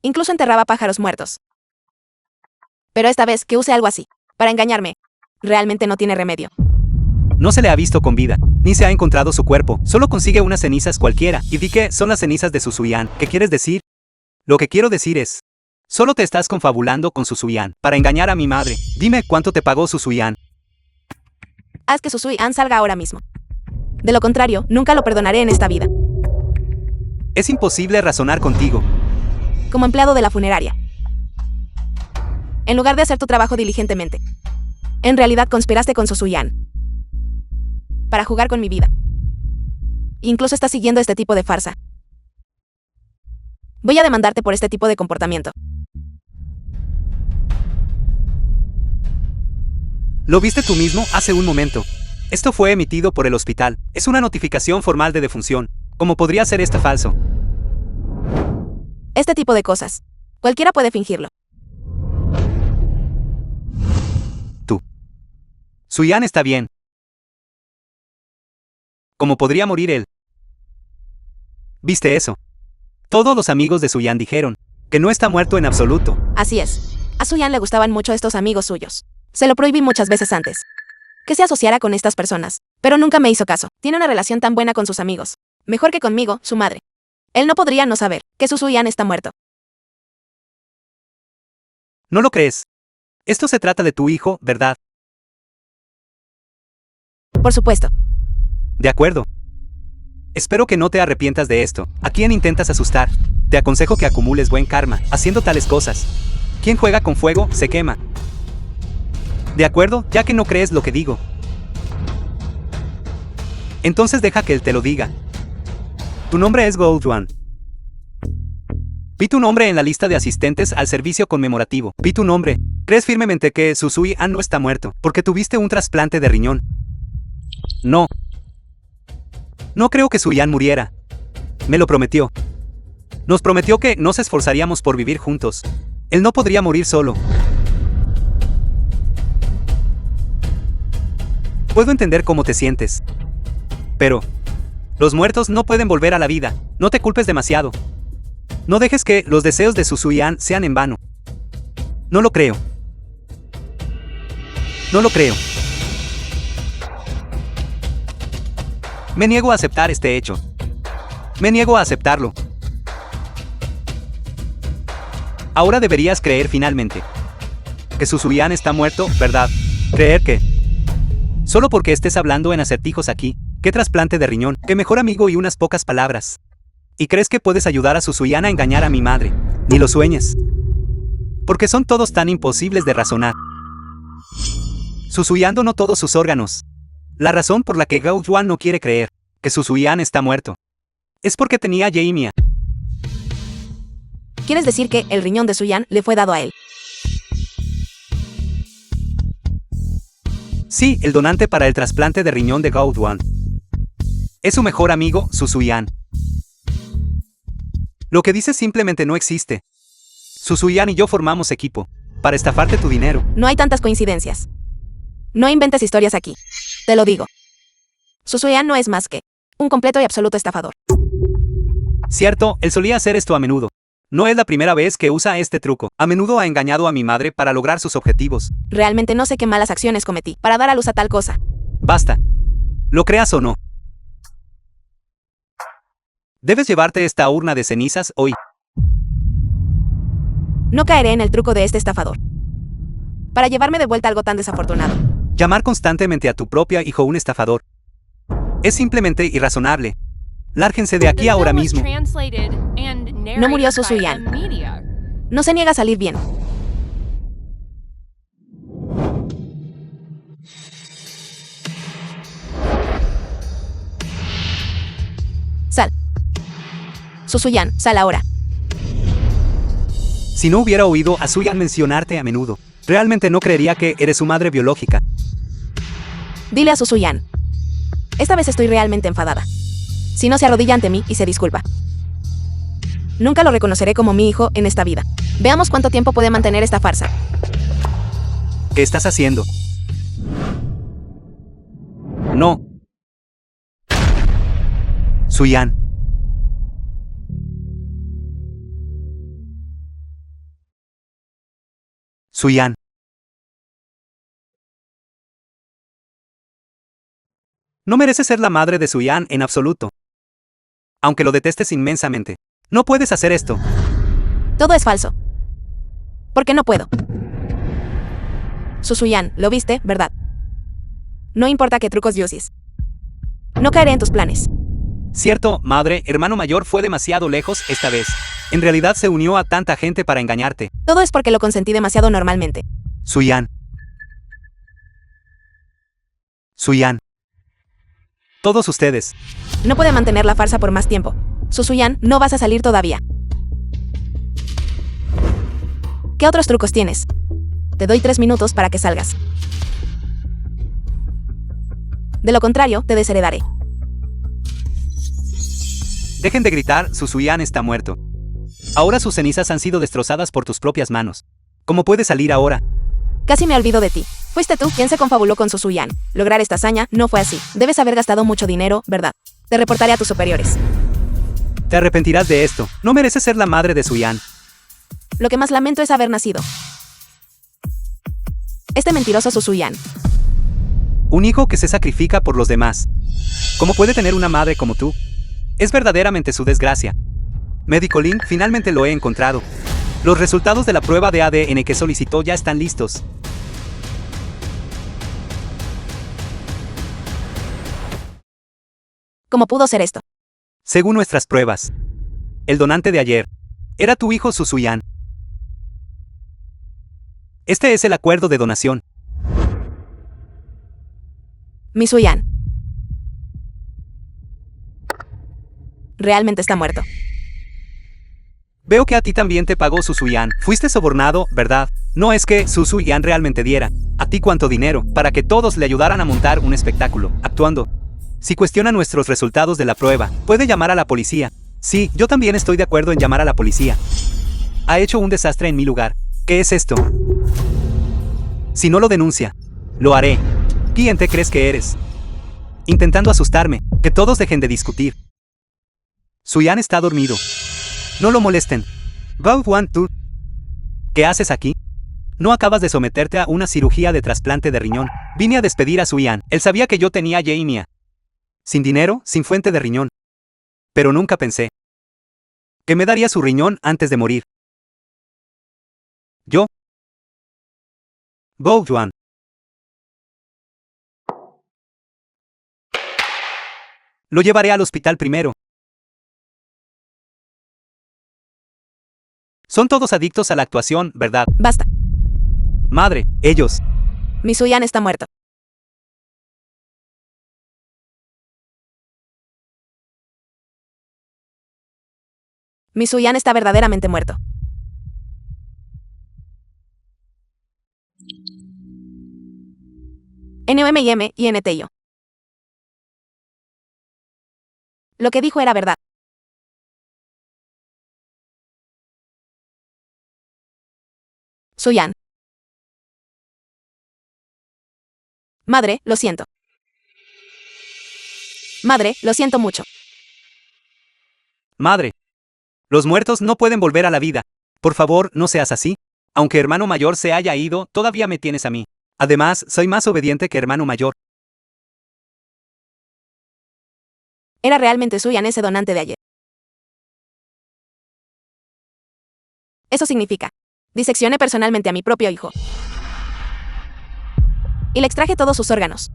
Incluso enterraba pájaros muertos. Pero esta vez que use algo así, para engañarme, realmente no tiene remedio. No se le ha visto con vida, ni se ha encontrado su cuerpo. Solo consigue unas cenizas cualquiera, y di que son las cenizas de Suzuyan. ¿Qué quieres decir? Lo que quiero decir es... Solo te estás confabulando con Suzuyan para engañar a mi madre. Dime cuánto te pagó Suzuyan. Haz que Suzuyan salga ahora mismo. De lo contrario, nunca lo perdonaré en esta vida. Es imposible razonar contigo. Como empleado de la funeraria. En lugar de hacer tu trabajo diligentemente. En realidad conspiraste con Suzuyan. Para jugar con mi vida. Incluso estás siguiendo este tipo de farsa. Voy a demandarte por este tipo de comportamiento. Lo viste tú mismo hace un momento. Esto fue emitido por el hospital. Es una notificación formal de defunción. ¿Cómo podría ser esto falso? Este tipo de cosas. Cualquiera puede fingirlo. Tú. Suyan está bien. ¿Cómo podría morir él? ¿Viste eso? Todos los amigos de Suyan dijeron que no está muerto en absoluto. Así es. A Suyan le gustaban mucho estos amigos suyos. Se lo prohibí muchas veces antes. Que se asociara con estas personas. Pero nunca me hizo caso. Tiene una relación tan buena con sus amigos. Mejor que conmigo, su madre. Él no podría no saber que Suzuyan está muerto. ¿No lo crees? Esto se trata de tu hijo, ¿verdad? Por supuesto. De acuerdo. Espero que no te arrepientas de esto. ¿A quién intentas asustar? Te aconsejo que acumules buen karma, haciendo tales cosas. Quien juega con fuego, se quema. De acuerdo, ya que no crees lo que digo. Entonces deja que él te lo diga. Tu nombre es Gold One. Vi tu nombre en la lista de asistentes al servicio conmemorativo. Vi tu nombre. ¿Crees firmemente que Suzuyan no está muerto porque tuviste un trasplante de riñón? No. No creo que Suyan muriera. Me lo prometió. Nos prometió que nos esforzaríamos por vivir juntos. Él no podría morir solo. Puedo entender cómo te sientes. Pero... los muertos no pueden volver a la vida. No te culpes demasiado. No dejes que los deseos de Suzuyan sean en vano. No lo creo. No lo creo. Me niego a aceptar este hecho. Me niego a aceptarlo. Ahora deberías creer finalmente que Suzuyan está muerto, ¿verdad? Creer que... solo porque estés hablando en acertijos aquí, qué trasplante de riñón, qué mejor amigo y unas pocas palabras. ¿Y crees que puedes ayudar a Suzuyan a engañar a mi madre? Ni lo sueñes. Porque son todos tan imposibles de razonar. Suzuyan donó todos sus órganos. La razón por la que Gao Yuan no quiere creer que Suzuyan está muerto es porque tenía Yeimia. ¿Quieres decir que el riñón de Suyan le fue dado a él? Sí, el donante para el trasplante de riñón de Gao Yuan. Es su mejor amigo, Suzuyan. Lo que dices simplemente no existe. Susuyan y yo formamos equipo para estafarte tu dinero. No hay tantas coincidencias. No inventes historias aquí. Te lo digo. Susuyan no es más que un completo y absoluto estafador. Cierto, él solía hacer esto a menudo. No es la primera vez que usa este truco. A menudo ha engañado a mi madre para lograr sus objetivos. Realmente no sé qué malas acciones cometí para dar a luz a tal cosa. Basta. Lo creas o no. Debes llevarte esta urna de cenizas hoy. No caeré en el truco de este estafador. Para llevarme de vuelta algo tan desafortunado. Llamar constantemente a tu propio hijo un estafador es simplemente irrazonable. Lárguense de aquí The ahora film was mismo. translated and No murió narrated by Susuyan. Media. No se niega a salir bien. Sal. Susuyan, sal ahora. Si no hubiera oído a Suyan mencionarte a menudo, realmente no creería que eres su madre biológica. Dile a Susuyan. Esta vez estoy realmente enfadada. Si no se arrodilla ante mí y se disculpa. Nunca lo reconoceré como mi hijo en esta vida. Veamos cuánto tiempo puede mantener esta farsa. ¿Qué estás haciendo? No. Suyan. Suyan. No mereces ser la madre de Suyan en absoluto. Aunque lo detestes inmensamente. No puedes hacer esto. Todo es falso. ¿Por qué no puedo? Susuyan, lo viste, ¿verdad? No importa qué trucos uses. No caeré en tus planes. Cierto, madre, hermano mayor fue demasiado lejos esta vez. En realidad se unió a tanta gente para engañarte. Todo es porque lo consentí demasiado normalmente. Suyan. Suyan. Todos ustedes. No puede mantener la farsa por más tiempo. Susuyan, no vas a salir todavía. ¿Qué otros trucos tienes? Te doy 3 minutos para que salgas. De lo contrario, te desheredaré. Dejen de gritar, Susuyan está muerto. Ahora sus cenizas han sido destrozadas por tus propias manos. ¿Cómo puedes salir ahora? Casi me olvido de ti. Fuiste tú quien se confabuló con Susuyan. Lograr esta hazaña no fue así. Debes haber gastado mucho dinero, ¿verdad? Te reportaré a tus superiores. Te arrepentirás de esto. No mereces ser la madre de Suyan. Lo que más lamento es haber nacido. Este mentiroso Susuyan. Un hijo que se sacrifica por los demás. ¿Cómo puede tener una madre como tú? Es verdaderamente su desgracia. Médico Lin, finalmente lo he encontrado. Los resultados de la prueba de ADN que solicitó ya están listos. ¿Cómo pudo ser esto? Según nuestras pruebas, el donante de ayer era tu hijo Susuyan. Este es el acuerdo de donación. Mi Suyan. Realmente está muerto. Veo que a ti también te pagó Susuyan. Fuiste sobornado, ¿verdad? No es que Susuyan realmente diera a ti cuánto dinero para que todos le ayudaran a montar un espectáculo, actuando. Si cuestiona nuestros resultados de la prueba, puede llamar a la policía. Sí, yo también estoy de acuerdo en llamar a la policía. Ha hecho un desastre en mi lugar. ¿Qué es esto? Si no lo denuncia, lo haré. ¿Quién te crees que eres? Intentando asustarme, que todos dejen de discutir. Suyan está dormido. No lo molesten. Bao Wan, tú. ¿Qué haces aquí? No acabas de someterte a una cirugía de trasplante de riñón. Vine a despedir a Suyan. Él sabía que yo tenía Jamia. Sin dinero, sin fuente de riñón. Pero nunca pensé que me daría su riñón antes de morir. Yo. Bao Yuan. Lo llevaré al hospital primero. Son todos adictos a la actuación, ¿verdad? Basta. Madre, ellos. Mi Suyan está muerto. Mi Suyan está verdaderamente muerto. NOMIM y NTIO. Lo que dijo era verdad. Suyan. Madre, lo siento. Madre, lo siento mucho. Madre. Los muertos no pueden volver a la vida. Por favor, no seas así. Aunque hermano mayor se haya ido, todavía me tienes a mí. Además, soy más obediente que hermano mayor. Era realmente Suyan ese donante de ayer. Eso significa, diseccioné personalmente a mi propio hijo. Y le extraje todos sus órganos.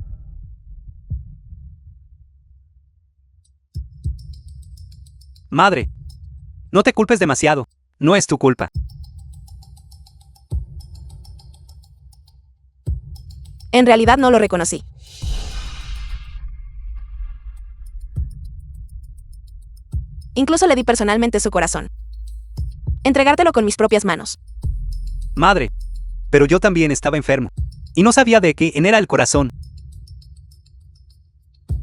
Madre. No te culpes demasiado. No es tu culpa. En realidad no lo reconocí. Incluso le di personalmente su corazón. Entregártelo con mis propias manos. Madre. Pero yo también estaba enfermo. Y no sabía de quién era el corazón.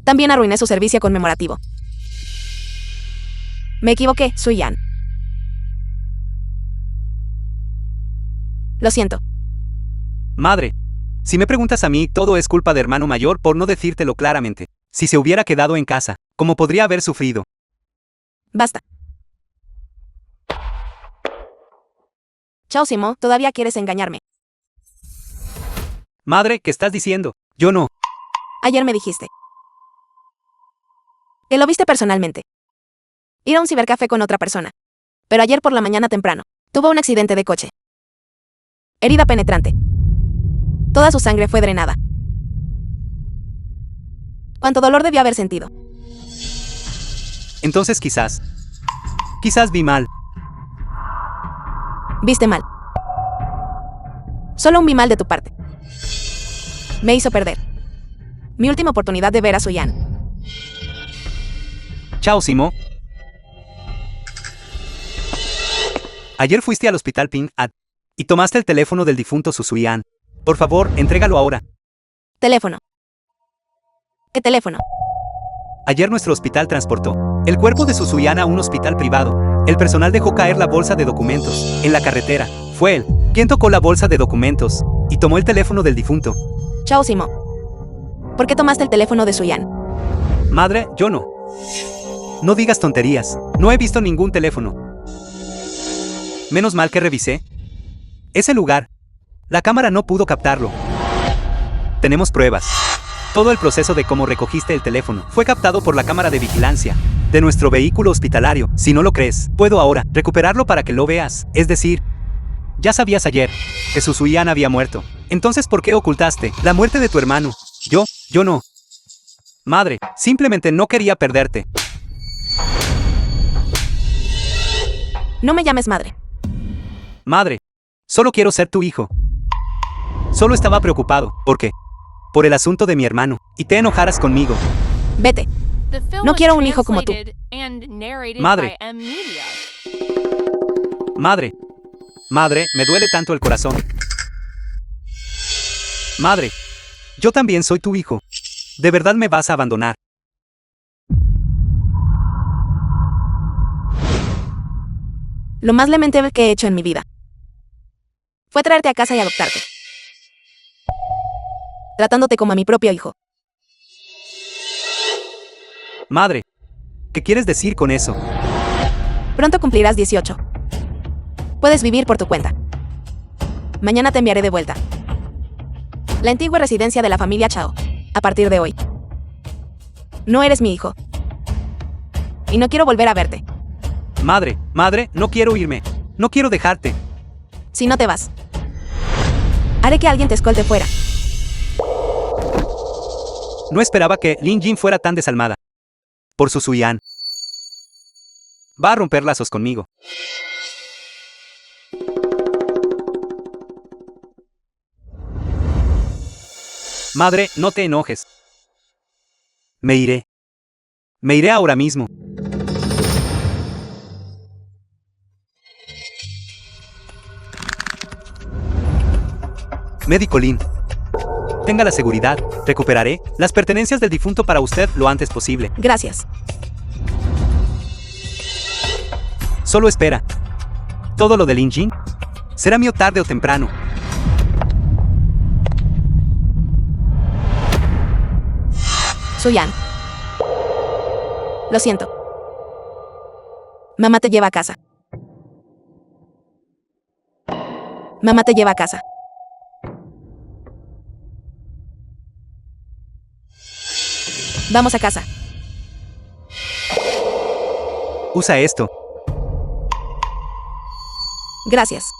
También arruiné su servicio conmemorativo. Me equivoqué, Suyan. Lo siento. Madre. Si me preguntas a mí, todo es culpa de hermano mayor por no decírtelo claramente. Si se hubiera quedado en casa, ¿cómo podría haber sufrido? Basta. Chao, Simo, todavía quieres engañarme. Madre, ¿qué estás diciendo? Yo no. Ayer me dijiste que lo viste personalmente. Ir a un cibercafé con otra persona. Pero ayer por la mañana temprano, tuvo un accidente de coche. Herida penetrante. Toda su sangre fue drenada. Cuánto dolor debió haber sentido. Entonces quizás vi mal. Viste mal. Solo un vi mal de tu parte. Me hizo perder mi última oportunidad de ver a Suyan. Chao, Simo. Ayer fuiste al hospital Ping Ad y tomaste el teléfono del difunto Susuyan. Por favor, entrégalo ahora. Teléfono. ¿Qué teléfono? Ayer nuestro hospital transportó el cuerpo de Susuyan a un hospital privado. El personal dejó caer la bolsa de documentos en la carretera. Fue él quien tocó la bolsa de documentos y tomó el teléfono del difunto. Chao, Simo. ¿Por qué tomaste el teléfono de Suyan? Madre, yo no. No digas tonterías. No he visto ningún teléfono. Menos mal que revisé ese lugar. La cámara no pudo captarlo. Tenemos pruebas. Todo el proceso de cómo recogiste el teléfono fue captado por la cámara de vigilancia de nuestro vehículo hospitalario. Si no lo crees, puedo ahora recuperarlo para que lo veas. Es decir, ya sabías ayer que Susuyan había muerto. Entonces, ¿por qué ocultaste la muerte de tu hermano? Yo no. Madre, simplemente no quería perderte. No me llames madre. Madre, solo quiero ser tu hijo. Solo estaba preocupado, ¿por qué? Por el asunto de mi hermano, y te enojaras conmigo. Vete. The film No was quiero un hijo como tú. translated and narrated Madre. by M-Media. Madre, me duele tanto el corazón. Madre, yo también soy tu hijo. ¿De verdad me vas a abandonar? Lo más lamentable que he hecho en mi vida fue traerte a casa y adoptarte, tratándote como a mi propio hijo. Madre, ¿qué quieres decir con eso? Pronto cumplirás 18. Puedes vivir por tu cuenta. Mañana te enviaré de vuelta. La antigua residencia de la familia Chao. A partir de hoy. No eres mi hijo. Y no quiero volver a verte. Madre, no quiero irme. No quiero dejarte. Si no te vas, haré que alguien te escolte fuera. No esperaba que Lin Jin fuera tan desalmada. Por Susuyan. Va a romper lazos conmigo. Madre, no te enojes. Me iré. Me iré ahora mismo. Médico Lin. Tenga la seguridad, recuperaré las pertenencias del difunto para usted lo antes posible. Gracias. Solo espera. Todo lo de Lin Jin Será mío tarde o temprano. Suyan. Lo siento. Mamá te lleva a casa. Mamá te lleva a casa. Vamos a casa. Usa esto. Gracias.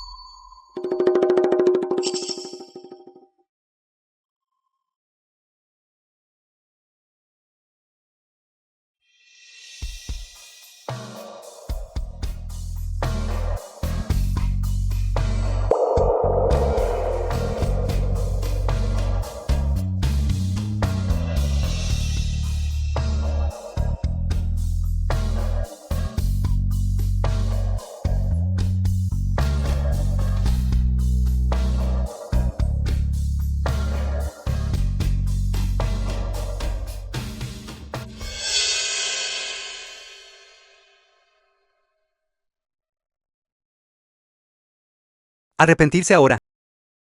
Arrepentirse ahora.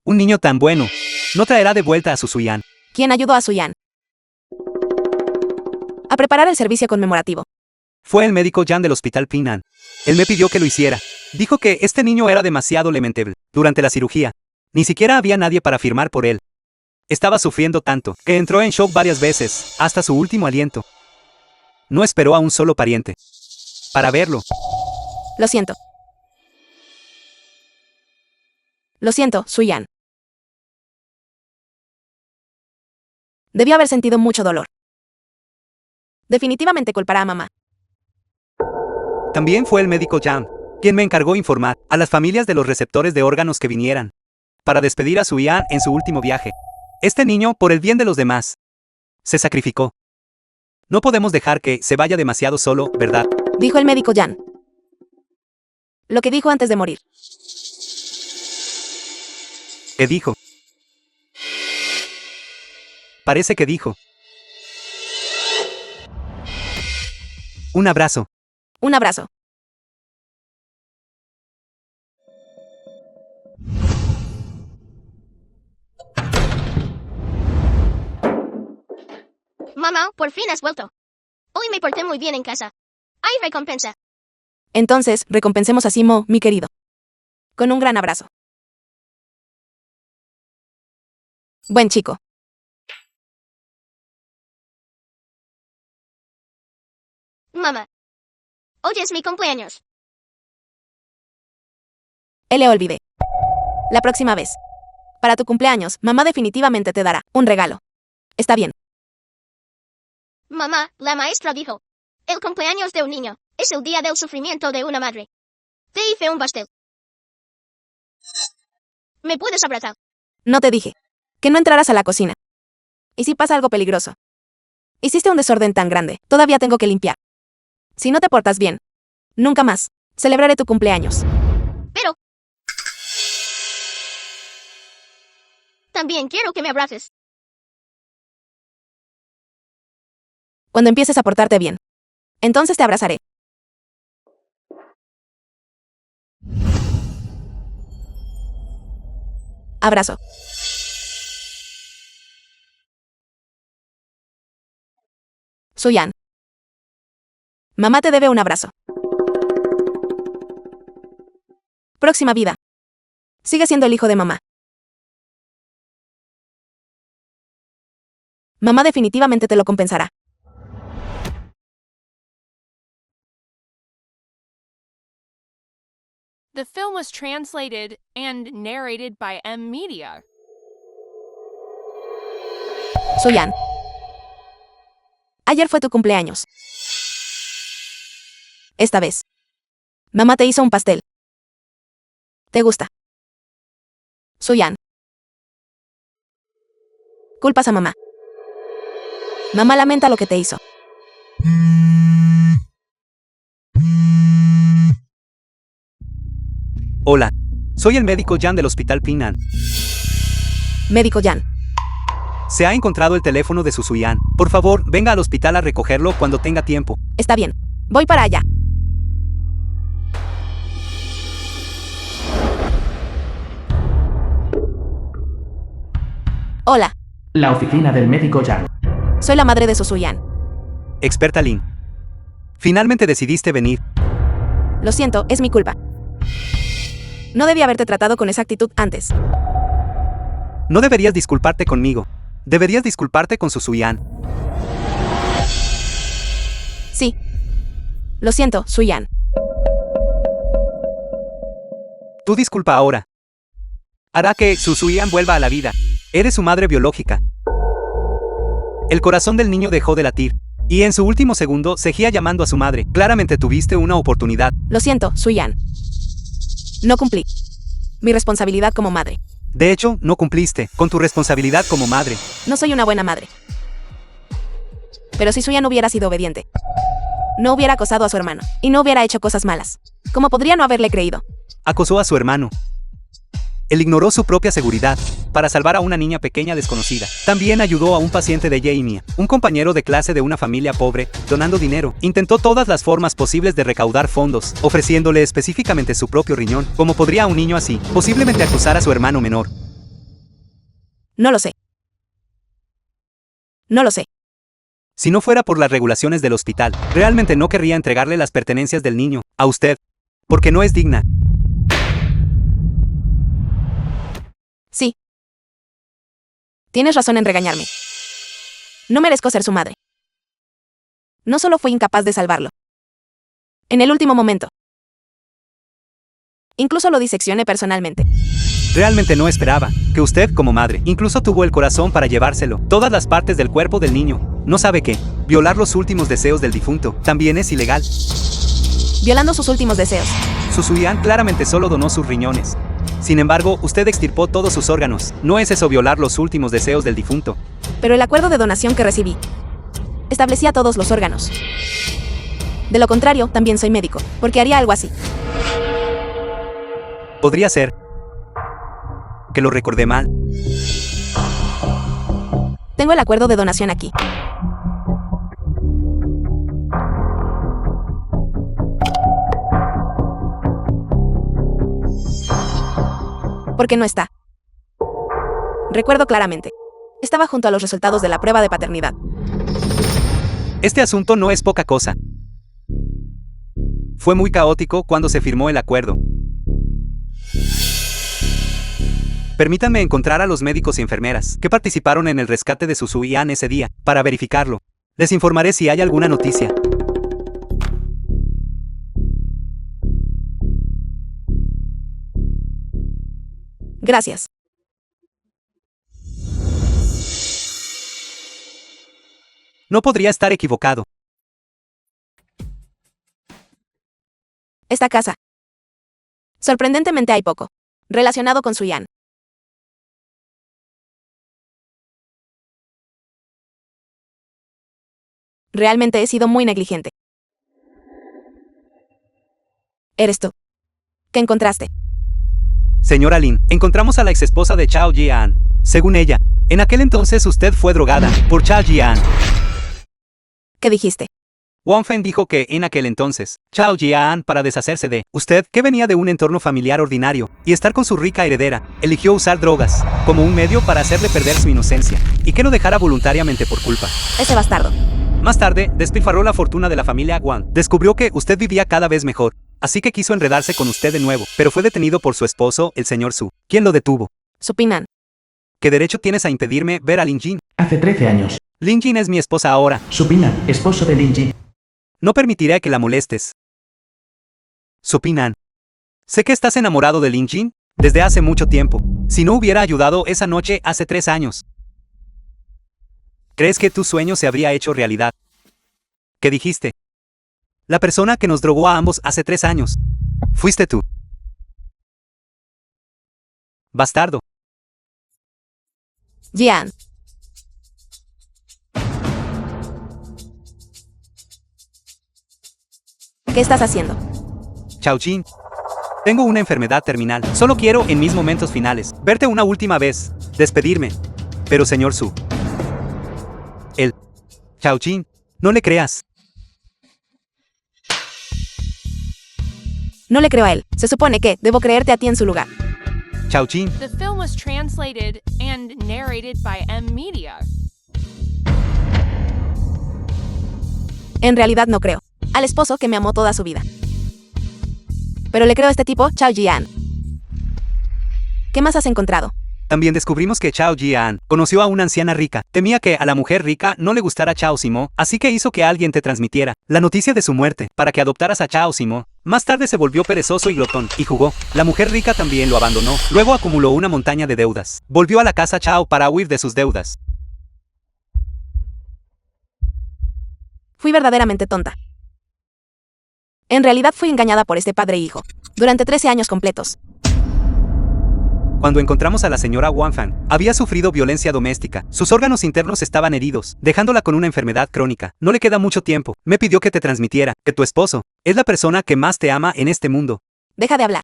Un niño tan bueno no traerá de vuelta a su Suyan. ¿Quién ayudó a Suyan a preparar el servicio conmemorativo? Fue el médico Jan del hospital Pinan. Él me pidió que lo hiciera. Dijo que este niño era demasiado lamentable. Durante la cirugía, ni siquiera había nadie para firmar por él. Estaba sufriendo tanto que entró en shock varias veces, hasta su último aliento. No esperó a un solo pariente para verlo. Lo siento. Lo siento, Suyan. Debió haber sentido mucho dolor. Definitivamente culpará a mamá. También fue el médico Jan quien me encargó informar a las familias de los receptores de órganos que vinieran para despedir a Suyan en su último viaje. Este niño, por el bien de los demás, se sacrificó. No podemos dejar que se vaya demasiado solo, ¿verdad? Dijo el médico Jan. Lo que dijo antes de morir. ¿Qué dijo? Parece que dijo. Un abrazo. Un abrazo. Mamá, por fin has vuelto. Hoy me porté muy bien en casa. Hay recompensa. Entonces, recompensemos a Simo, mi querido. Con un gran abrazo. Buen chico. Mamá. Hoy es mi cumpleaños. Le olvidé. La próxima vez. Para tu cumpleaños, mamá definitivamente te dará un regalo. Está bien. Mamá, la maestra dijo. El cumpleaños de un niño es el día del sufrimiento de una madre. Te hice un pastel. ¿Me puedes abrazar? No te dije que no entraras a la cocina. ¿Y si pasa algo peligroso? Hiciste un desorden tan grande, todavía tengo que limpiar. Si no te portas bien, nunca más celebraré tu cumpleaños. Pero... también quiero que me abraces. Cuando empieces a portarte bien, entonces te abrazaré. Abrazo. Suyan. Mamá te debe un abrazo. Próxima vida. Sigue siendo el hijo de mamá. Mamá definitivamente te lo compensará. The film was translated and narrated by M Media. Suyan. Ayer fue tu cumpleaños. Esta vez, mamá te hizo un pastel. ¿Te gusta? Suyan. Culpas a mamá. Mamá lamenta lo que te hizo. Hola. Soy el médico Jan del hospital Pinan. Médico Jan. Se ha encontrado el teléfono de su Suyan. Por favor, venga al hospital a recogerlo cuando tenga tiempo. Está bien. Voy para allá. Hola, La oficina del médico Yang. soy la madre de Susuyan. Experta Lin. Finalmente decidiste venir. Lo siento, es mi culpa. No debí haberte tratado con esa actitud antes. No deberías disculparte conmigo. Deberías disculparte con Susuyan. Sí. Lo siento, Suyan. Tú disculpa ahora. Hará que Susuyan vuelva a la vida. Eres su madre biológica. El corazón del niño dejó de latir. Y en su último segundo seguía llamando a su madre. Claramente tuviste una oportunidad. Lo siento, Suyan. No cumplí mi responsabilidad como madre. De hecho, no cumpliste con tu responsabilidad como madre. No soy una buena madre. Pero si Suyan hubiera sido obediente, no hubiera acosado a su hermano y no hubiera hecho cosas malas. ¿Cómo podría no haberle creído? Acosó a su hermano. Él ignoró su propia seguridad para salvar a una niña pequeña desconocida. También ayudó a un paciente de Jamie, un compañero de clase de una familia pobre, donando dinero. Intentó todas las formas posibles de recaudar fondos, ofreciéndole específicamente su propio riñón. ¿Cómo podría un niño así posiblemente acusar a su hermano menor? No lo sé. No lo sé. Si no fuera por las regulaciones del hospital, realmente no querría entregarle las pertenencias del niño a usted, porque no es digna. Sí. Tienes razón en regañarme. No merezco ser su madre. No solo fui incapaz de salvarlo. En el último momento. Incluso lo diseccioné personalmente. Realmente no esperaba que usted, como madre, incluso tuvo el corazón para llevárselo. Todas las partes del cuerpo del niño. ¿No sabe que violar los últimos deseos del difunto también es ilegal? Violando sus últimos deseos. Susuyan claramente solo donó sus riñones. Sin embargo, usted extirpó todos sus órganos. ¿No es eso violar los últimos deseos del difunto? Pero el acuerdo de donación que recibí establecía todos los órganos. De lo contrario, también soy médico, porque haría algo así. Podría ser que lo recordé mal. Tengo el acuerdo de donación aquí. ¿Por qué no está? Recuerdo claramente. Estaba junto a los resultados de la prueba de paternidad. Este asunto no es poca cosa. Fue muy caótico cuando se firmó el acuerdo. Permítanme encontrar a los médicos y enfermeras que participaron en el rescate de Susuyan ese día, para verificarlo. Les informaré si hay alguna noticia. Gracias. No podría estar equivocado. Esta casa. Sorprendentemente hay poco relacionado con Suyan. Realmente he sido muy negligente. Eres tú. ¿Qué encontraste? Señora Lin, encontramos a la exesposa de Chao Jian. Según ella, en aquel entonces usted fue drogada por Chao Jian. ¿Qué dijiste? Wang Feng dijo que en aquel entonces, Chao Jian, para deshacerse de usted, que venía de un entorno familiar ordinario y estar con su rica heredera, eligió usar drogas como un medio para hacerle perder su inocencia y que lo dejara voluntariamente por culpa. Ese bastardo. Más tarde, despilfarró la fortuna de la familia Wang. Descubrió que usted vivía cada vez mejor, así que quiso enredarse con usted de nuevo, pero fue detenido por su esposo, el señor Su. ¿Quién lo detuvo? Supinan. ¿Qué derecho tienes a impedirme ver a Lin Jin? Hace 13 años. Lin Jin es mi esposa ahora. Supinan, esposo de Lin Ji. No permitiré que la molestes. Supinan. Sé que estás enamorado de Lin Jin desde hace mucho tiempo. Si no hubiera ayudado esa noche hace 3 años, ¿crees que tu sueño se habría hecho realidad? ¿Qué dijiste? La persona que nos drogó a ambos hace 3 años. Fuiste tú. Bastardo. Jian. ¿Qué estás haciendo? Chao Jin. Tengo una enfermedad terminal. Solo quiero, en mis momentos finales, verte una última vez, despedirme. Pero señor Su. Chao Jin, no le creas. No le creo a él. Se supone que debo creerte a ti en su lugar. Chao Jin. The film was translated and narrated by M Media. En realidad no creo. Al esposo que me amó toda su vida. Pero le creo a este tipo, Chao Jian. ¿Qué más has encontrado? También descubrimos que Chao Jian conoció a una anciana rica. Temía que a la mujer rica no le gustara Chao Simo, así que hizo que alguien te transmitiera la noticia de su muerte para que adoptaras a Chao Simo. Más tarde se volvió perezoso y glotón y jugó. La mujer rica también lo abandonó. Luego acumuló una montaña de deudas. Volvió a la casa Chao para huir de sus deudas. Fui verdaderamente tonta. En realidad fui engañada por este padre e hijo. Durante 13 años completos. Cuando encontramos a la señora Wanfan, había sufrido violencia doméstica. Sus órganos internos estaban heridos, dejándola con una enfermedad crónica. No le queda mucho tiempo. Me pidió que te transmitiera que tu esposo es la persona que más te ama en este mundo. Deja de hablar.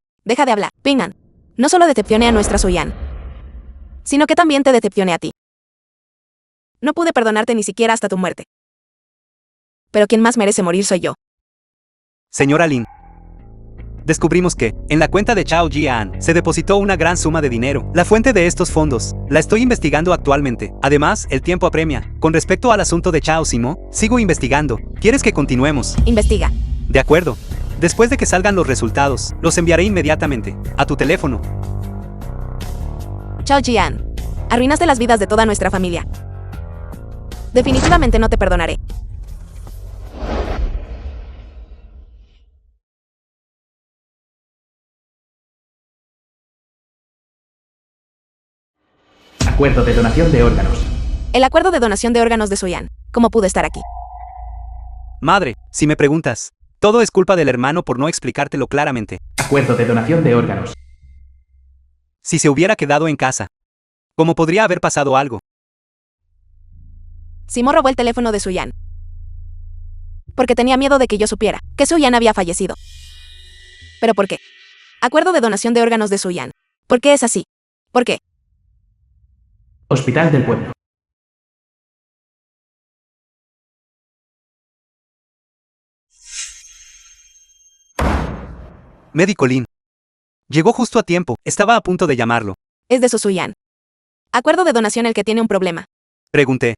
Ping'an. No solo decepcioné a nuestra Suyan, sino que también te decepcioné a ti. No pude perdonarte ni siquiera hasta tu muerte. Pero quien más merece morir soy yo. Señora Lin. Descubrimos que, en la cuenta de Chao Jian, se depositó una gran suma de dinero. La fuente de estos fondos, la estoy investigando actualmente. Además, el tiempo apremia. Con respecto al asunto de Chao Simo, sigo investigando. ¿Quieres que continuemos? Investiga. De acuerdo. Después de que salgan los resultados, los enviaré inmediatamente a tu teléfono. Chao Jian. Arruinaste las vidas de toda nuestra familia. Definitivamente no te perdonaré. Acuerdo de donación de órganos. El acuerdo de donación de órganos de Suyan. ¿Cómo pude estar aquí? Madre, si me preguntas, todo es culpa del hermano por no explicártelo claramente. Acuerdo de donación de órganos. Si se hubiera quedado en casa, ¿cómo podría haber pasado algo? Simo robó el teléfono de Suyan. Porque tenía miedo de que yo supiera que Suyan había fallecido. ¿Pero por qué? Acuerdo de donación de órganos de Suyan. ¿Por qué es así? ¿Por qué? Hospital del pueblo. Médico Lin. Llegó justo a tiempo, estaba a punto de llamarlo. Es de su Suyan. Acuerdo de donación el que tiene un problema. Pregunté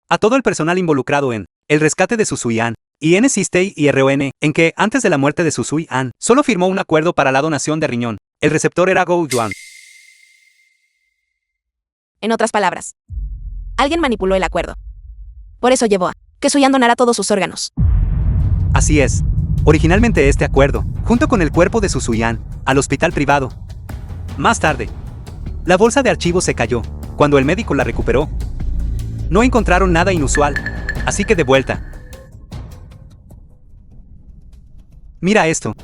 a todo el personal involucrado en el rescate de Susuyan y NCSTEI y RON, en que, antes de la muerte de Susuyan, solo firmó un acuerdo para la donación de riñón. El receptor era Go Yuan. En otras palabras, alguien manipuló el acuerdo. Por eso llevó a que Suyan donara todos sus órganos. Así es. Originalmente este acuerdo, junto con el cuerpo de Susuyan, al hospital privado. Más tarde, la bolsa de archivos se cayó. Cuando el médico la recuperó, no encontraron nada inusual, así que de vuelta. Mira esto.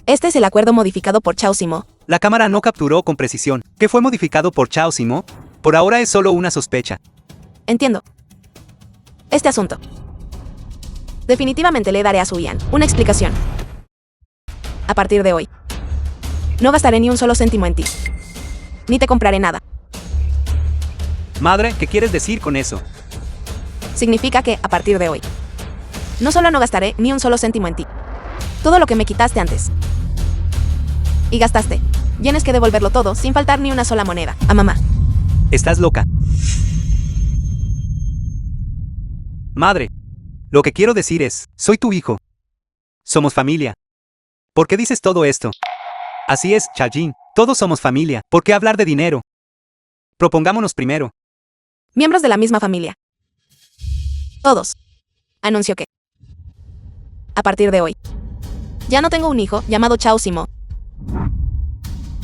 Este es el acuerdo modificado por Chao Simo. La cámara no capturó con precisión que fue modificado por Chao Simo. Por ahora es solo una sospecha. Entiendo. Este asunto. Definitivamente le daré a Suyan una explicación. A partir de hoy, no gastaré ni un solo céntimo en ti. Ni te compraré nada. Madre, ¿qué quieres decir con eso? Significa que, a partir de hoy, no solo no gastaré ni un solo céntimo en ti. Todo lo que me quitaste antes. Y gastaste. Tienes que devolverlo todo sin faltar ni una sola moneda a mamá. Estás loca. Madre, lo que quiero decir es, soy tu hijo. Somos familia. ¿Por qué dices todo esto? Así es, Chajin, todos somos familia. ¿Por qué hablar de dinero? Propongámonos primero. Miembros de la misma familia. Todos. Anuncio que, a partir de hoy, ya no tengo un hijo llamado Chao Simo.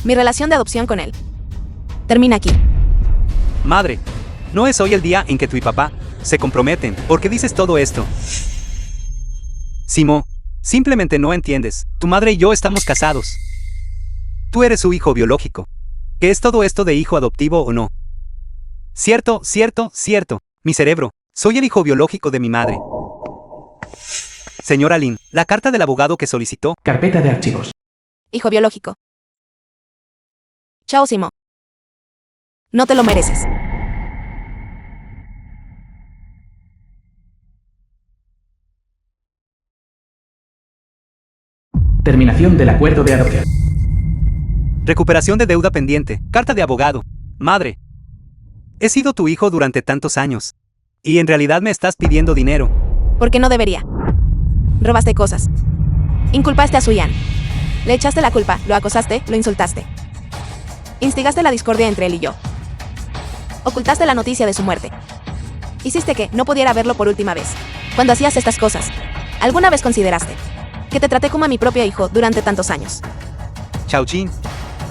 Mi relación de adopción con él termina aquí. Madre, no es hoy el día en que tú y papá se comprometen. ¿Por qué dices todo esto? Simo, simplemente no entiendes. Tu madre y yo estamos casados. Tú eres su hijo biológico. ¿Qué es todo esto de hijo adoptivo o no? Cierto. Mi cerebro. Soy el hijo biológico de mi madre. Señora Lin, la carta del abogado que solicitó. Carpeta de archivos. Hijo biológico. Chao Simo. No te lo mereces. Terminación del acuerdo de adopción. Recuperación de deuda pendiente, carta de abogado. Madre. He sido tu hijo durante tantos años. Y en realidad me estás pidiendo dinero. Porque no debería. Robaste cosas. Inculpaste a Suyan. Le echaste la culpa, lo acosaste, lo insultaste. Instigaste la discordia entre él y yo. Ocultaste la noticia de su muerte. Hiciste que no pudiera verlo por última vez. Cuando hacías estas cosas, ¿alguna vez consideraste que te traté como a mi propio hijo durante tantos años? Chao Jin.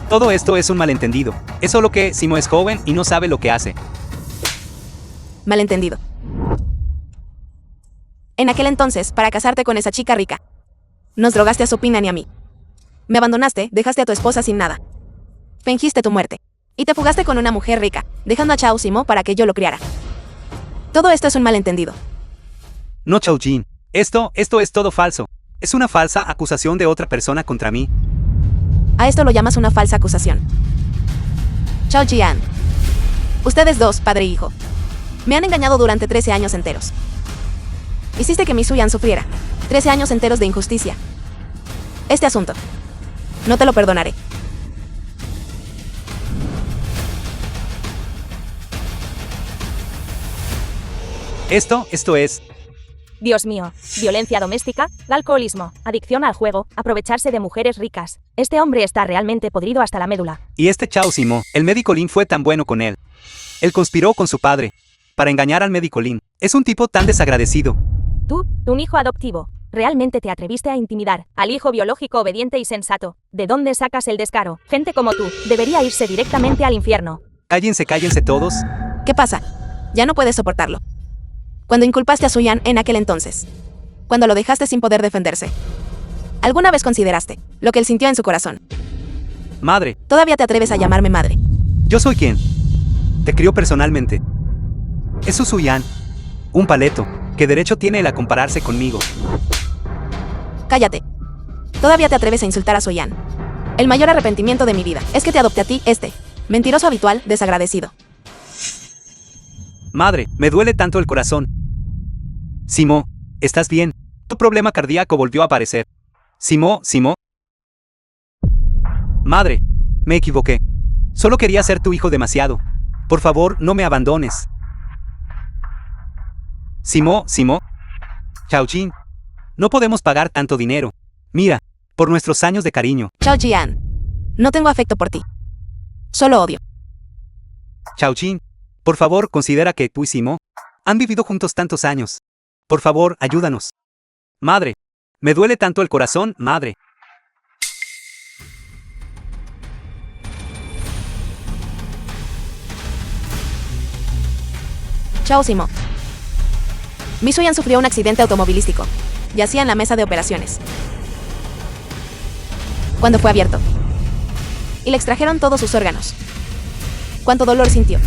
Todo esto es un malentendido. Es solo que Simo es joven y no sabe lo que hace. Malentendido. En aquel entonces, para casarte con esa chica rica, nos drogaste a Sopinan y a mí. Me abandonaste, dejaste a tu esposa sin nada. Fingiste tu muerte. Y te fugaste con una mujer rica, dejando a Chao Simo para que yo lo criara. Todo esto es un malentendido. No, Chao Jin. Esto es todo falso. Es una falsa acusación de otra persona contra mí. A esto lo llamas una falsa acusación. Chao Jian. Ustedes dos, padre e hijo, me han engañado durante 13 años enteros. Hiciste que mi Suyan sufriera 13 años enteros de injusticia. Este asunto, no te lo perdonaré. Esto es... Dios mío, violencia doméstica, alcoholismo, adicción al juego, aprovecharse de mujeres ricas. Este hombre está realmente podrido hasta la médula. Y este Chao Simo, el médico Lin fue tan bueno con él. Él conspiró con su padre para engañar al médico Lin. Es un tipo tan desagradecido. Tú, un hijo adoptivo, realmente te atreviste a intimidar al hijo biológico obediente y sensato. ¿De dónde sacas el descaro? Gente como tú debería irse directamente al infierno. Cállense todos. ¿Qué pasa? Ya no puedes soportarlo. Cuando inculpaste a Suyan en aquel entonces. Cuando lo dejaste sin poder defenderse. ¿Alguna vez consideraste lo que él sintió en su corazón? Madre. Todavía te atreves a llamarme madre. Yo soy quien te crió personalmente. Es Suyan, un paleto. ¿Qué derecho tiene él a compararse conmigo? Cállate. Todavía te atreves a insultar a Suyan. El mayor arrepentimiento de mi vida es que te adopté a ti, mentiroso habitual, desagradecido. Madre, me duele tanto el corazón. Simo, ¿estás bien? Tu problema cardíaco volvió a aparecer. Simo. Madre, me equivoqué. Solo quería ser tu hijo demasiado. Por favor, no me abandones. Simo. Chao Jin. No podemos pagar tanto dinero. Mira, por nuestros años de cariño. Chao Jian. No tengo afecto por ti. Solo odio. Chao Jin. Por favor, considera que tú y Simo han vivido juntos tantos años. Por favor, ayúdanos. Madre, me duele tanto el corazón, madre. Chao Simo. Mi Suyan sufrió un accidente automovilístico. Yacía en la mesa de operaciones cuando fue abierto. Y le extrajeron todos sus órganos. ¿Cuánto dolor sintió?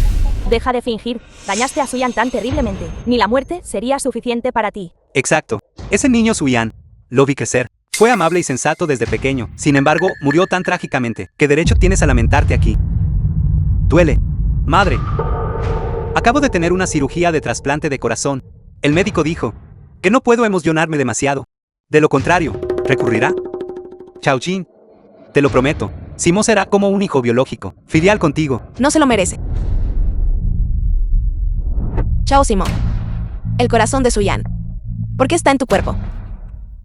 Deja de fingir, dañaste a Suyan tan terriblemente. Ni la muerte sería suficiente para ti. Exacto. Ese niño Suyan, lo vi crecer. Fue amable y sensato desde pequeño. Sin embargo, murió tan trágicamente. ¿Qué derecho tienes a lamentarte aquí? Duele. Madre. Acabo de tener una cirugía de trasplante de corazón. El médico dijo que no puedo emocionarme demasiado. De lo contrario, recurrirá. Chao Jin. Te lo prometo. Simo será como un hijo biológico, filial contigo. No se lo merece. Chao Simo. El corazón de Suyan. ¿Por qué está en tu cuerpo?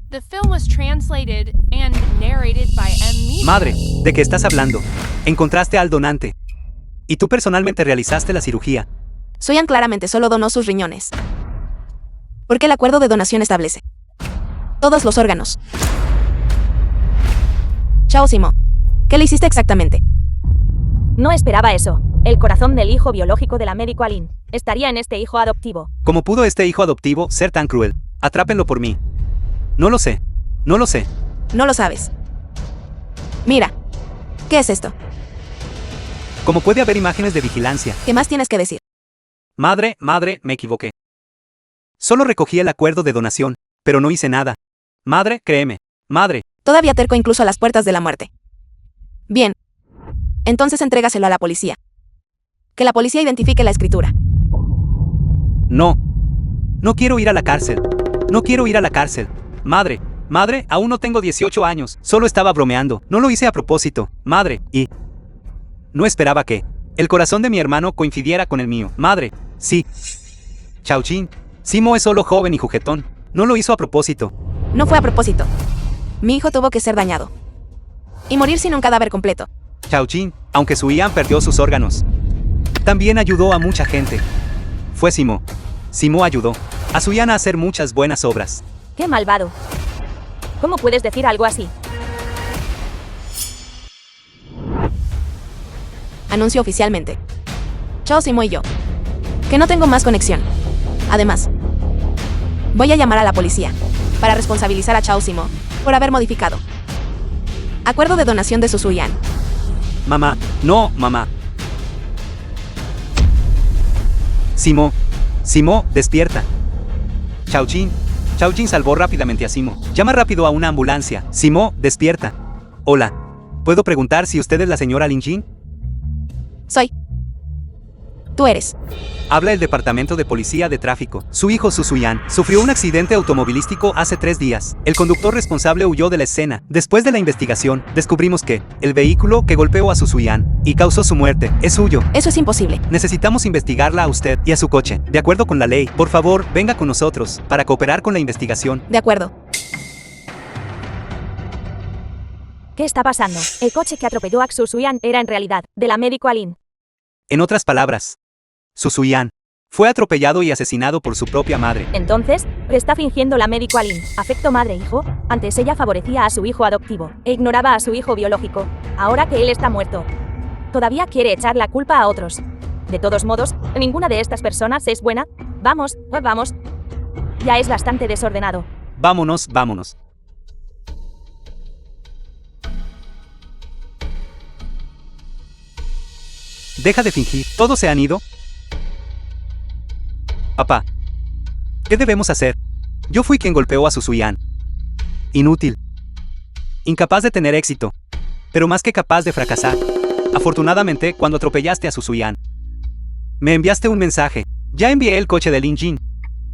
The film was translated and narrated by M. Madre, ¿de qué estás hablando? Encontraste al donante. Y tú personalmente realizaste la cirugía. Suyan claramente solo donó sus riñones. Porque el acuerdo de donación establece todos los órganos. Chao Simo. ¿Qué le hiciste exactamente? No esperaba eso. El corazón del hijo biológico de la médico Alin estaría en este hijo adoptivo. ¿Cómo pudo este hijo adoptivo ser tan cruel? Atrápenlo por mí. No lo sé. No lo sé. No lo sabes. Mira. ¿Qué es esto? ¿Cómo puede haber imágenes de vigilancia? ¿Qué más tienes que decir? Madre, me equivoqué. Solo recogí el acuerdo de donación, pero no hice nada. Madre, créeme. Madre. Todavía terco incluso a las puertas de la muerte. Bien. Entonces entrégaselo a la policía. Que la policía identifique la escritura. No. No quiero ir a la cárcel. No quiero ir a la cárcel. Madre, aún no tengo 18 años. Solo estaba bromeando. No lo hice a propósito. Madre, y... No esperaba que el corazón de mi hermano coincidiera con el mío. Madre, sí. Chao Jin. Simo es solo joven y juguetón. No lo hizo a propósito. No fue a propósito. Mi hijo tuvo que ser dañado. Y morir sin un cadáver completo. Chao Jin, aunque Su Yan perdió sus órganos, también ayudó a mucha gente. Fue Simo. Simo ayudó a Su Yan a hacer muchas buenas obras. ¡Qué malvado! ¿Cómo puedes decir algo así? Anuncio oficialmente. Chao Simo y yo. Que no tengo más conexión. Además, voy a llamar a la policía para responsabilizar a Chao Simo por haber modificado. Acuerdo de donación de Su Yan. Mamá, no, mamá. Simo, Simo, despierta. Chao Jin salvó rápidamente a Simo. Llama rápido a una ambulancia. Simo, despierta. Hola. ¿Puedo preguntar si usted es la señora Lin Jin? Soy. Tú eres. Habla el departamento de policía de tráfico. Su hijo Su Yan sufrió un accidente automovilístico hace 3 días. El conductor responsable huyó de la escena. Después de la investigación, descubrimos que el vehículo que golpeó a Su Yan y causó su muerte es suyo. Eso es imposible. Necesitamos investigarla a usted y a su coche. De acuerdo con la ley, por favor, venga con nosotros para cooperar con la investigación. De acuerdo. ¿Qué está pasando? El coche que atropelló a Xu Yan era en realidad de la médico Alin. En otras palabras, Su Yan fue atropellado y asesinado por su propia madre. Entonces, está fingiendo la médico Alin. Afecto madre-hijo. Antes ella favorecía a su hijo adoptivo e ignoraba a su hijo biológico. Ahora que él está muerto, todavía quiere echar la culpa a otros. De todos modos, ninguna de estas personas es buena. Vamos, vamos. Ya es bastante desordenado. Vámonos, vámonos. Deja de fingir. ¿Todos se han ido? Papá. ¿Qué debemos hacer? Yo fui quien golpeó a Su Yan. Inútil. Incapaz de tener éxito. Pero más que capaz de fracasar. Afortunadamente, cuando atropellaste a Su Yan, me enviaste un mensaje. Ya envié el coche de Lin Jin.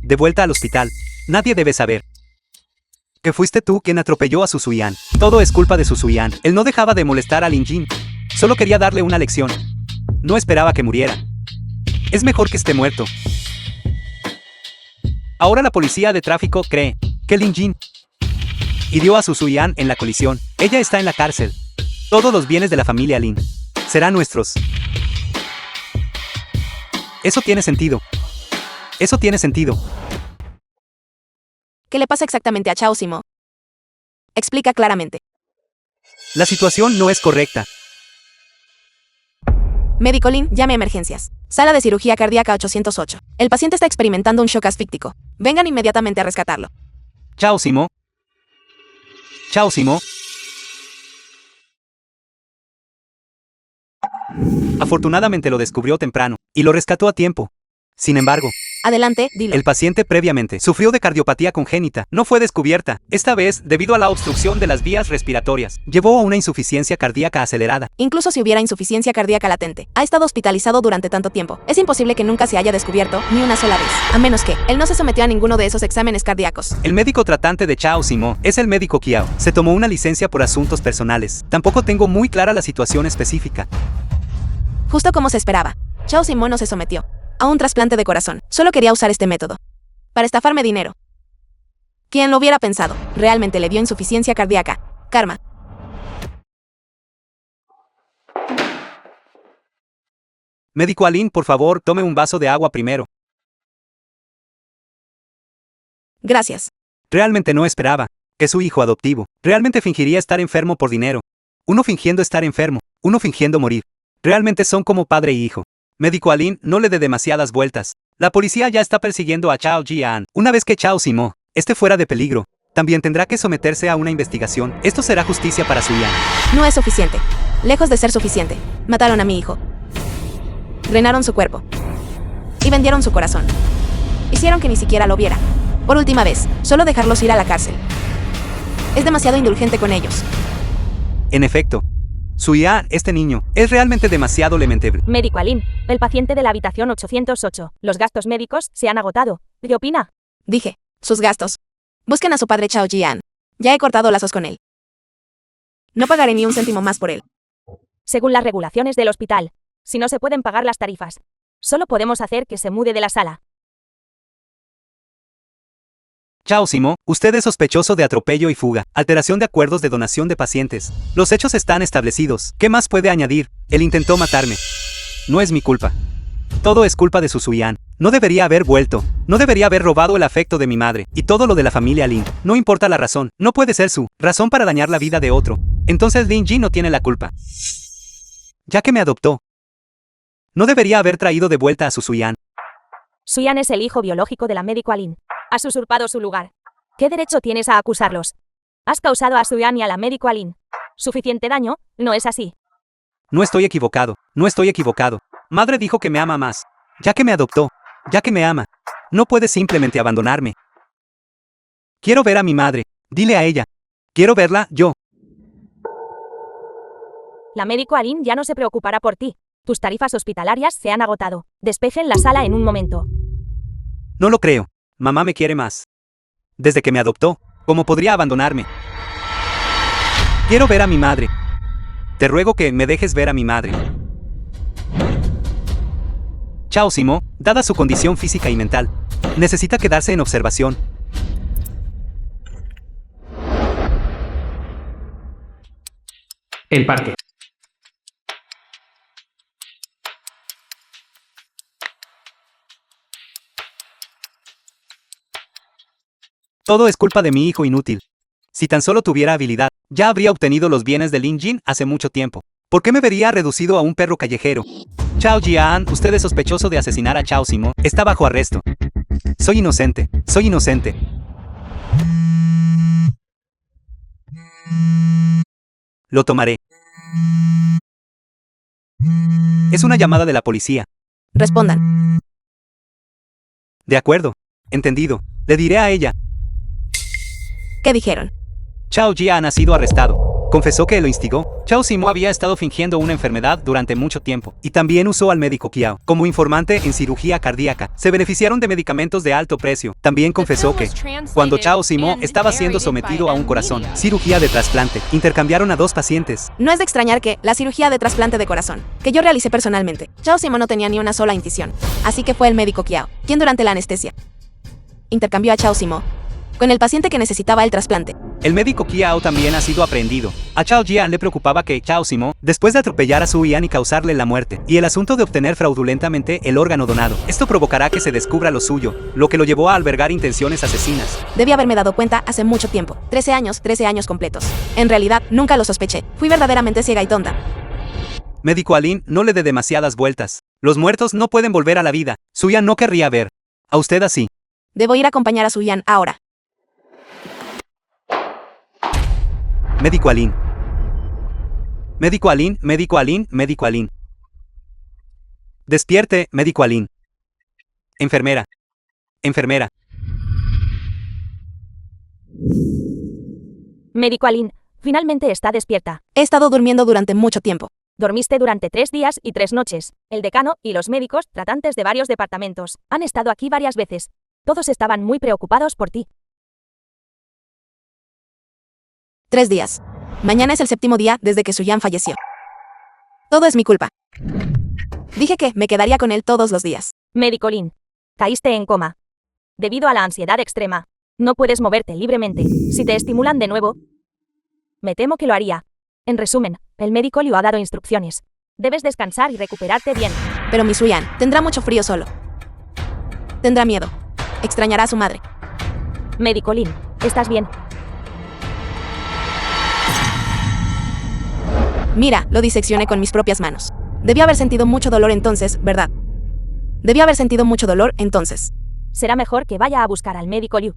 De vuelta al hospital. Nadie debe saber que fuiste tú quien atropelló a Su Yan. Todo es culpa de Su Yan. Él no dejaba de molestar a Lin Jin. Solo quería darle una lección. No esperaba que muriera. Es mejor que esté muerto. Ahora la policía de tráfico cree que Lin Jin hirió a Su Yan en la colisión. Ella está en la cárcel. Todos los bienes de la familia Lin serán nuestros. Eso tiene sentido. Eso tiene sentido. ¿Qué le pasa exactamente a Chao Simo? Explica claramente. La situación no es correcta. Médico Lin, llame a emergencias. Sala de cirugía cardíaca 808. El paciente está experimentando un shock asfíctico. Vengan inmediatamente a rescatarlo. Chao Simo. Chao Simo. Afortunadamente lo descubrió temprano y lo rescató a tiempo. Sin embargo, Adelante, dilo. el paciente previamente sufrió de cardiopatía congénita. No fue descubierta, esta vez debido a la obstrucción de las vías respiratorias. Llevó a una insuficiencia cardíaca acelerada. Incluso si hubiera insuficiencia cardíaca latente, ha estado hospitalizado durante tanto tiempo. Es imposible que nunca se haya descubierto ni una sola vez. A menos que él no se sometió a ninguno de esos exámenes cardíacos. El médico tratante de Chao Simo es el médico Kiao. Se tomó una licencia por asuntos personales. Tampoco tengo muy clara la situación específica. Justo como se esperaba, Chao Simo no se sometió a un trasplante de corazón. Solo quería usar este método para estafarme dinero. ¿Quién lo hubiera pensado? Realmente le dio insuficiencia cardíaca. Karma. Médico Alin, por favor, tome un vaso de agua primero. Gracias. Realmente no esperaba que su hijo adoptivo realmente fingiría estar enfermo por dinero. Uno fingiendo estar enfermo, uno fingiendo morir. Realmente son como padre y hijo. Médico Alin, no le dé demasiadas vueltas. La policía ya está persiguiendo a Chao Jian. Una vez que Chao Simo esté fuera de peligro, también tendrá que someterse a una investigación. Esto será justicia para Su Yan. No es suficiente. Lejos de ser suficiente. Mataron a mi hijo. Drenaron su cuerpo. Y vendieron su corazón. Hicieron que ni siquiera lo viera. Por última vez, solo dejarlos ir a la cárcel. Es demasiado indulgente con ellos. En efecto, Su Yan, este niño, es realmente demasiado lamentable. Médico Alin, el paciente de la habitación 808. Los gastos médicos se han agotado. ¿Qué opina? Dije, sus gastos. Busquen a su padre Chao Jian. Ya he cortado lazos con él. No pagaré ni un céntimo más por él. según las regulaciones del hospital. Si no se pueden pagar las tarifas, solo podemos hacer que se mude de la sala. Chao Simo, usted es sospechoso de atropello y fuga, alteración de acuerdos de donación de pacientes. Los hechos están establecidos. ¿Qué más puede añadir? Él intentó matarme. No es mi culpa. Todo es culpa de Susuyan. No debería haber vuelto. No debería haber robado el afecto de mi madre. Y todo lo de la familia Lin. No importa la razón. No puede ser su razón para dañar la vida de otro. Entonces Lin Ji no tiene la culpa. Ya que me adoptó. No debería haber traído de vuelta a Susuyan. Suyan es el hijo biológico de la médico Alin. Has usurpado su lugar. ¿Qué derecho tienes a acusarlos? Has causado a Suyan y a la médico Alin suficiente daño, ¿no es así? No estoy equivocado. No estoy equivocado. Madre dijo que me ama más. Ya que me adoptó. Ya que me ama. No puede simplemente abandonarme. Quiero ver a mi madre. Dile a ella. Quiero verla, yo. La médico Alin ya no se preocupará por ti. Tus tarifas hospitalarias se han agotado. Despejen la sala en un momento. No lo creo. Mamá me quiere más. Desde que me adoptó, ¿cómo podría abandonarme? Quiero ver a mi madre. Te ruego que me dejes ver a mi madre. Chao Simo, dada su condición física y mental, necesita quedarse en observación. El parque. Todo es culpa de mi hijo inútil. Si tan solo tuviera habilidad, ya habría obtenido los bienes de Lin Jin hace mucho tiempo. ¿Por qué me vería reducido a un perro callejero? Chao Jian, usted es sospechoso de asesinar a Chao Simo. Está bajo arresto. Soy inocente. Soy inocente. Lo tomaré. Es una llamada de la policía. Respondan. De acuerdo. Entendido. Le diré a ella. ¿Qué dijeron? Chao Jian ha sido arrestado. Confesó que lo instigó. Chao Simo había estado fingiendo una enfermedad durante mucho tiempo. Y también usó al médico Kiao como informante en cirugía cardíaca. Se beneficiaron de medicamentos de alto precio. También confesó que, cuando Chao Simo estaba siendo sometido a un corazón, cirugía de trasplante, intercambiaron a 2 pacientes. No es de extrañar que la cirugía de trasplante de corazón, que yo realicé personalmente, Chao Simo no tenía ni una sola incisión. Así que fue el médico Kiao, quien durante la anestesia intercambió a Chao Simo con el paciente que necesitaba el trasplante. El médico Kiao también ha sido aprehendido. A Chao Jian le preocupaba que Chao Simo, después de atropellar a Su Yan y causarle la muerte, y el asunto de obtener fraudulentamente el órgano donado, esto provocará que se descubra lo suyo, lo que lo llevó a albergar intenciones asesinas. Debí haberme dado cuenta hace mucho tiempo. 13 años completos. En realidad, nunca lo sospeché. Fui verdaderamente ciega y tonta. Médico Alin, no le dé demasiadas vueltas. Los muertos no pueden volver a la vida. Su Yan no querría ver a usted así. Debo ir a acompañar a Su Yan ahora. Médico Alin. Médico Alin, médico Alin, médico Alin. Despierte, médico Alin. Enfermera. Enfermera. Médico Alin, finalmente está despierta. He estado durmiendo durante mucho tiempo. Dormiste durante 3 días y 3 noches. El decano y los médicos, tratantes de varios departamentos, han estado aquí varias veces. Todos estaban muy preocupados por ti. 3 días. Mañana es el 7º día desde que Su Yan falleció. Todo es mi culpa. Dije que me quedaría con él todos los días. Médico Lin, caíste en coma. Debido a la ansiedad extrema, no puedes moverte libremente. Si te estimulan de nuevo, me temo que lo haría. En resumen, el médico Liu ha dado instrucciones. Debes descansar y recuperarte bien. Pero mi Su Yan tendrá mucho frío solo. Tendrá miedo. Extrañará a su madre. Médico Lin, ¿estás bien? Mira, lo diseccioné con mis propias manos. Debí haber sentido mucho dolor entonces, ¿verdad? Debí haber sentido mucho dolor entonces. Será mejor que vaya a buscar al médico Liu.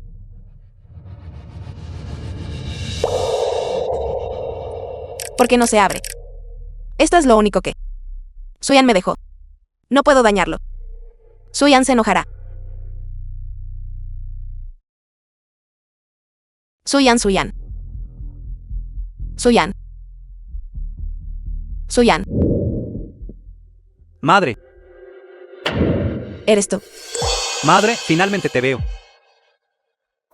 ¿Por qué no se abre? Esto es lo único que... Su Yan me dejó. No puedo dañarlo. Su Yan se enojará. Su Yan, Su Yan. Su Yan. Su Yan. Madre. Eres tú. Madre, finalmente te veo.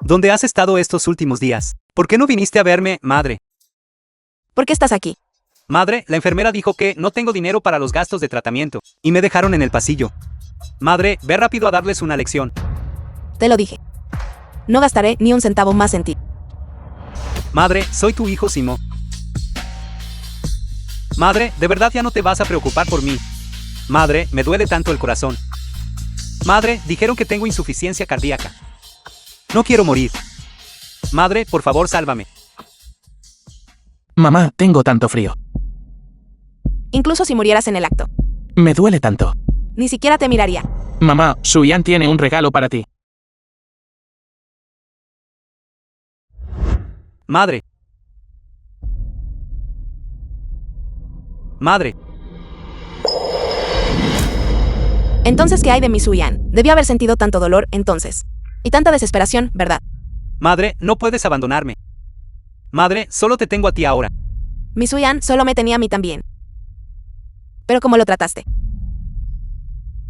¿Dónde has estado estos últimos días? ¿Por qué no viniste a verme, madre? ¿Por qué estás aquí? Madre, la enfermera dijo que no tengo dinero para los gastos de tratamiento, y me dejaron en el pasillo. Madre, ve rápido a darles una lección. Te lo dije. No gastaré ni un centavo más en ti. Madre, soy tu hijo Simo. Madre, ¿de verdad ya no te vas a preocupar por mí? Madre, me duele tanto el corazón. Madre, dijeron que tengo insuficiencia cardíaca. No quiero morir. Madre, por favor, sálvame. Mamá, tengo tanto frío. Incluso si murieras en el acto. Me duele tanto. Ni siquiera te miraría. Mamá, Suyan tiene un regalo para ti. Madre. Madre. Entonces, ¿qué hay de mi Suyan? Debió haber sentido tanto dolor entonces. Y tanta desesperación, ¿verdad? Madre, no puedes abandonarme. Madre, solo te tengo a ti ahora. Mi Suyan solo me tenía a mí también. Pero ¿cómo lo trataste?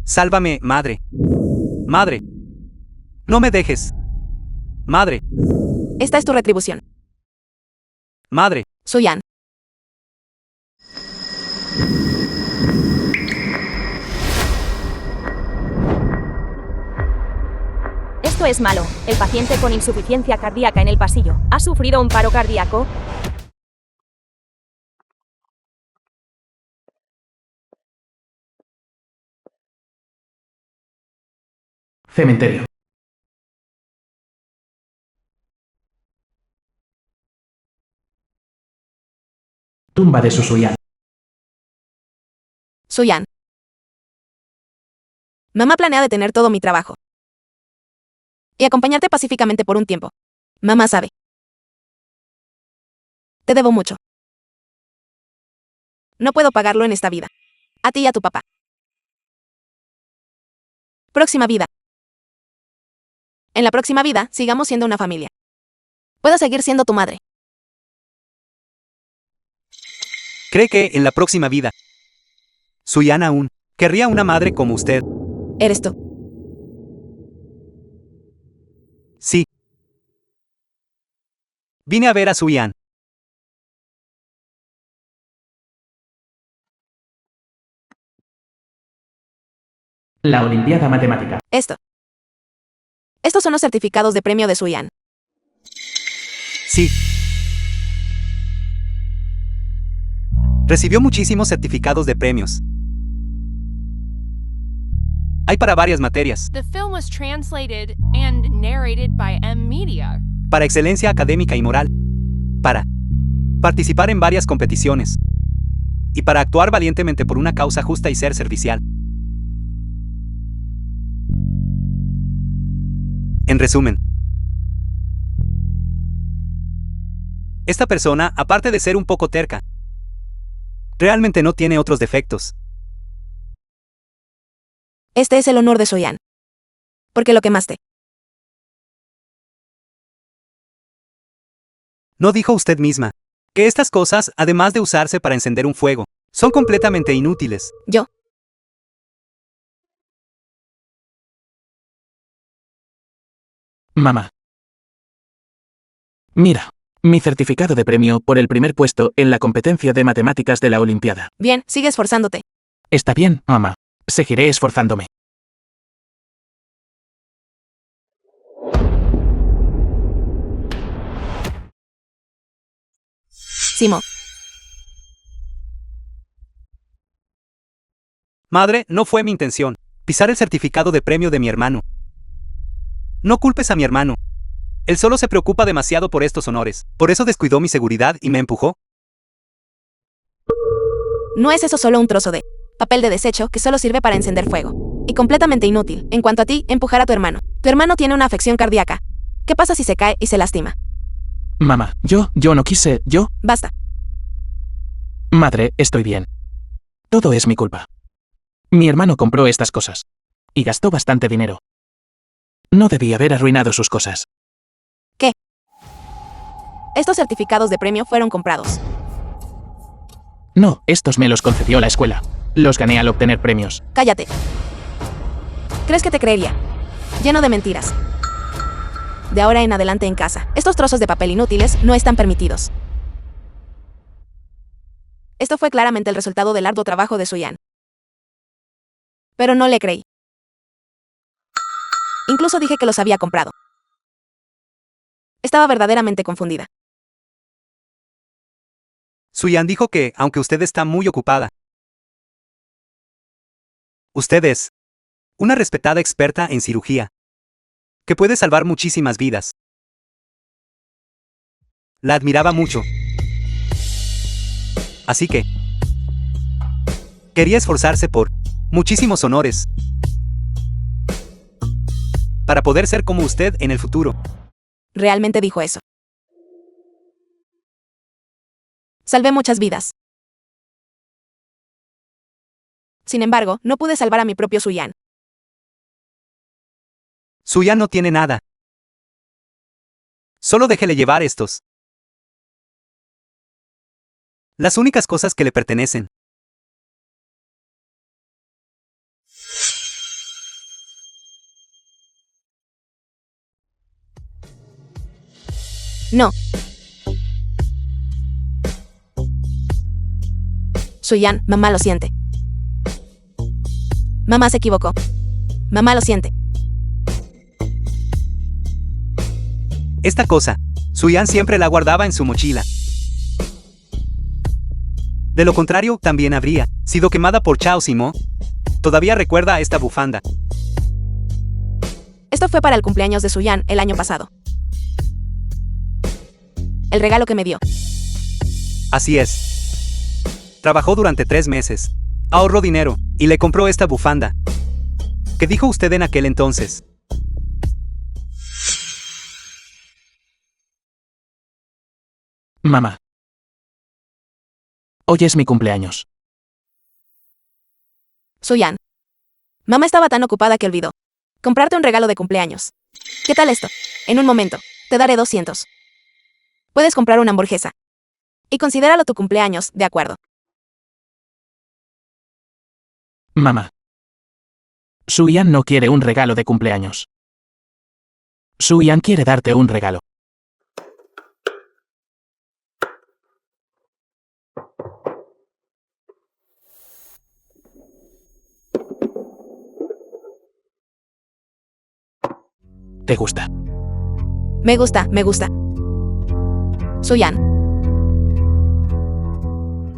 Sálvame, madre. Madre. No me dejes. Madre. Esta es tu retribución. Madre. Suyan. Esto es malo. El paciente con insuficiencia cardíaca en el pasillo ha sufrido un paro cardíaco. Cementerio. Tumba de Susuyan. Suyan. Mamá planea detener todo mi trabajo. Y acompañarte pacíficamente por un tiempo. Mamá sabe. Te debo mucho. No puedo pagarlo en esta vida. A ti y a tu papá. Próxima vida. En la próxima vida, sigamos siendo una familia. Puedo seguir siendo tu madre. ¿Cree que en la próxima vida Suyan aún querría una madre como usted? Eres tú. Sí. Vine a ver a Suyan. La Olimpiada Matemática. Estos son los certificados de premio de Suyan. Sí. Recibió muchísimos certificados de premios. Hay para varias materias. The film was translated and narrated by M Media. Para excelencia académica y moral. Para participar en varias competiciones. Y para actuar valientemente por una causa justa y ser servicial. En resumen, esta persona, aparte de ser un poco terca, realmente no tiene otros defectos. Este es el honor de Suyan. Porque lo quemaste. ¿No dijo usted misma que estas cosas, además de usarse para encender un fuego, son completamente inútiles? Yo. Mamá. Mira, mi certificado de premio por el primer puesto en la competencia de matemáticas de la Olimpiada. Bien, sigue esforzándote. Está bien, mamá. Seguiré esforzándome. Simo. Madre, no fue mi intención pisar el certificado de premio de mi hermano. No culpes a mi hermano. Él solo se preocupa demasiado por estos honores. Por eso descuidó mi seguridad y me empujó. No es eso solo un trozo de papel de desecho que solo sirve para encender fuego. Y completamente inútil. En cuanto a ti, empujar a tu hermano. Tu hermano tiene una afección cardíaca. ¿Qué pasa si se cae y se lastima? Mamá, yo no quise, Basta. Madre, estoy bien. Todo es mi culpa. Mi hermano compró estas cosas. Y gastó bastante dinero. No debí haber arruinado sus cosas. ¿Qué? Estos certificados de premio fueron comprados. No, estos me los concedió la escuela. Los gané al obtener premios. Cállate. ¿Crees que te creería? Lleno de mentiras. De ahora en adelante en casa, estos trozos de papel inútiles no están permitidos. Esto fue claramente el resultado del arduo trabajo de Suyan. Pero no le creí. Incluso dije que los había comprado. Estaba verdaderamente confundida. Suyan dijo que, aunque usted está muy ocupada, usted es una respetada experta en cirugía, que puede salvar muchísimas vidas. La admiraba mucho. Así que quería esforzarse por muchísimos honores para poder ser como usted en el futuro. Realmente dijo eso. Salvé muchas vidas. Sin embargo, no pude salvar a mi propio Suyan. Suyan no tiene nada. Solo déjele llevar estos. Las únicas cosas que le pertenecen. No. Suyan, mamá lo siente. Mamá se equivocó. Mamá lo siente. Esta cosa, Suyan siempre la guardaba en su mochila. De lo contrario, también habría sido quemada por Chao Simo. Todavía recuerda esta bufanda. Esto fue para el cumpleaños de Suyan el año pasado. El regalo que me dio. Así es. Trabajó durante 3 meses. Ahorró dinero y le compró esta bufanda. ¿Qué dijo usted en aquel entonces? Mamá. Hoy es mi cumpleaños. Suyan. Mamá estaba tan ocupada que olvidó comprarte un regalo de cumpleaños. ¿Qué tal esto? En un momento, te daré 200. Puedes comprar una hamburguesa. Y considéralo tu cumpleaños, ¿de acuerdo? Mamá. Suyan no quiere un regalo de cumpleaños. Suyan quiere darte un regalo. ¿Te gusta? Me gusta, me gusta. Suyan.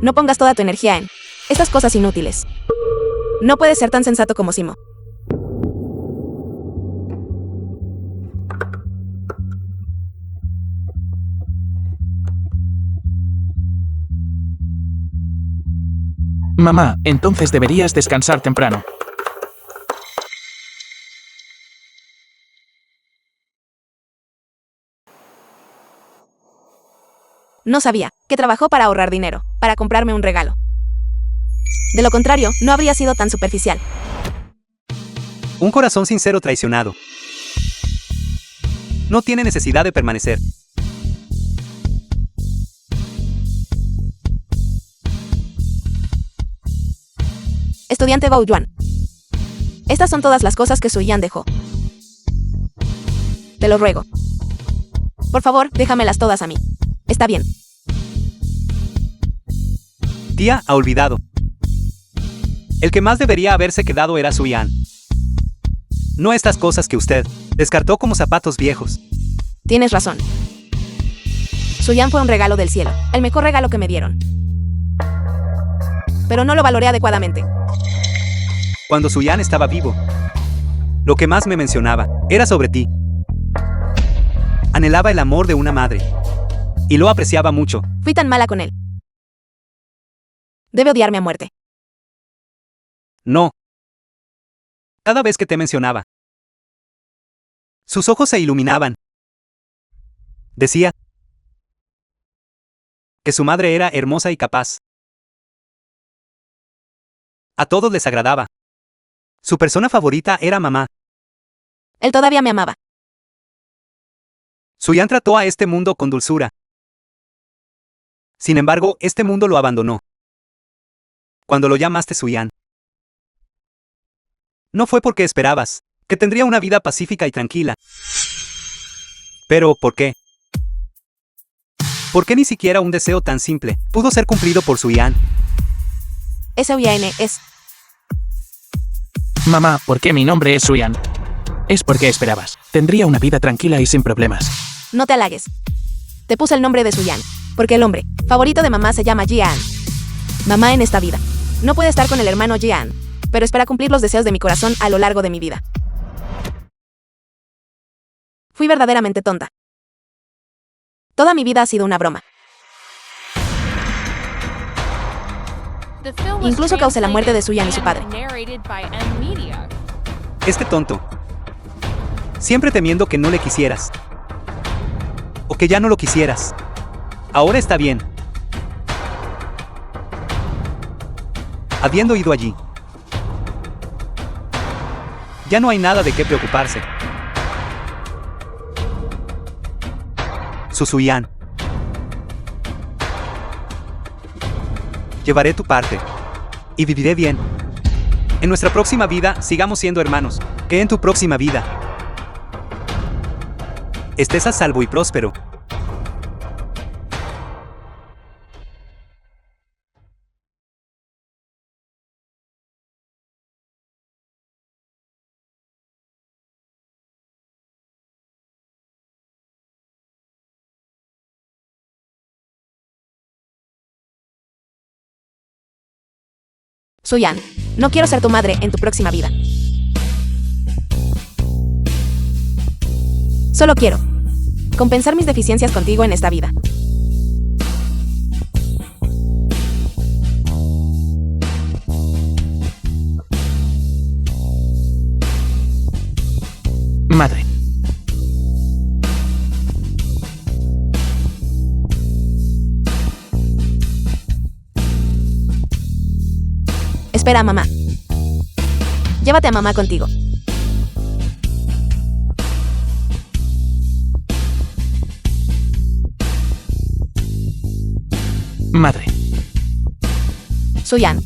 No pongas toda tu energía en estas cosas inútiles. No puedes ser tan sensato como Simo. Mamá, entonces deberías descansar temprano. No sabía que trabajó para ahorrar dinero, para comprarme un regalo. De lo contrario, no habría sido tan superficial. Un corazón sincero traicionado. No tiene necesidad de permanecer. Estudiante Bao Yuan. Estas son todas las cosas que Suyan dejó. Te lo ruego. Por favor, déjamelas todas a mí. Está bien. Tía ha olvidado. El que más debería haberse quedado era Suyan. No estas cosas que usted descartó como zapatos viejos. Tienes razón. Suyan fue un regalo del cielo, el mejor regalo que me dieron. Pero no lo valoré adecuadamente. Cuando Suyan estaba vivo, lo que más me mencionaba era sobre ti. Anhelaba el amor de una madre. Y lo apreciaba mucho. Fui tan mala con él. Debe odiarme a muerte. No. Cada vez que te mencionaba, sus ojos se iluminaban. Decía que su madre era hermosa y capaz. A todos les agradaba. Su persona favorita era mamá. Él todavía me amaba. Suyan trató a este mundo con dulzura. Sin embargo, este mundo lo abandonó. Cuando lo llamaste Suyan, no fue porque esperabas que tendría una vida pacífica y tranquila. Pero, ¿por qué? ¿Por qué ni siquiera un deseo tan simple pudo ser cumplido por Suyan? S-U-Y-N es... Mamá, ¿por qué mi nombre es Suyan? Es porque esperabas. Tendría una vida tranquila y sin problemas. No te halagues. Te puse el nombre de Suyan, porque el hombre favorito de mamá se llama Jian. Mamá en esta vida no puede estar con el hermano Jian, pero espera cumplir los deseos de mi corazón a lo largo de mi vida. Fui verdaderamente tonta. Toda mi vida ha sido una broma. The film was Incluso causé la muerte de Suyan y su translated padre. and narrated by M Media. Este tonto. Siempre temiendo que no le quisieras. O que ya no lo quisieras. Ahora está bien. Habiendo ido allí. Ya no hay nada de qué preocuparse. Susuyan. Llevaré tu parte. Y viviré bien. En nuestra próxima vida, sigamos siendo hermanos. Que en tu próxima vida estés a salvo y próspero. Suyan, no quiero ser tu madre en tu próxima vida. Solo quiero compensar mis deficiencias contigo en esta vida. Madre. Espera a mamá. Llévate a mamá contigo. Madre. Suyan,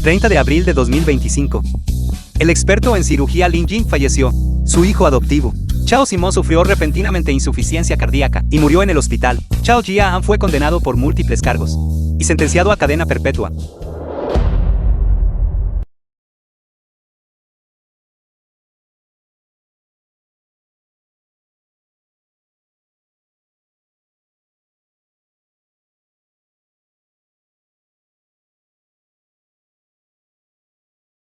30 de abril de 2025. El experto en cirugía Lin Jing falleció. Su hijo adoptivo, Chao Simo, sufrió repentinamente insuficiencia cardíaca y murió en el hospital. Chao Jia-an fue condenado por múltiples cargos y sentenciado a cadena perpetua.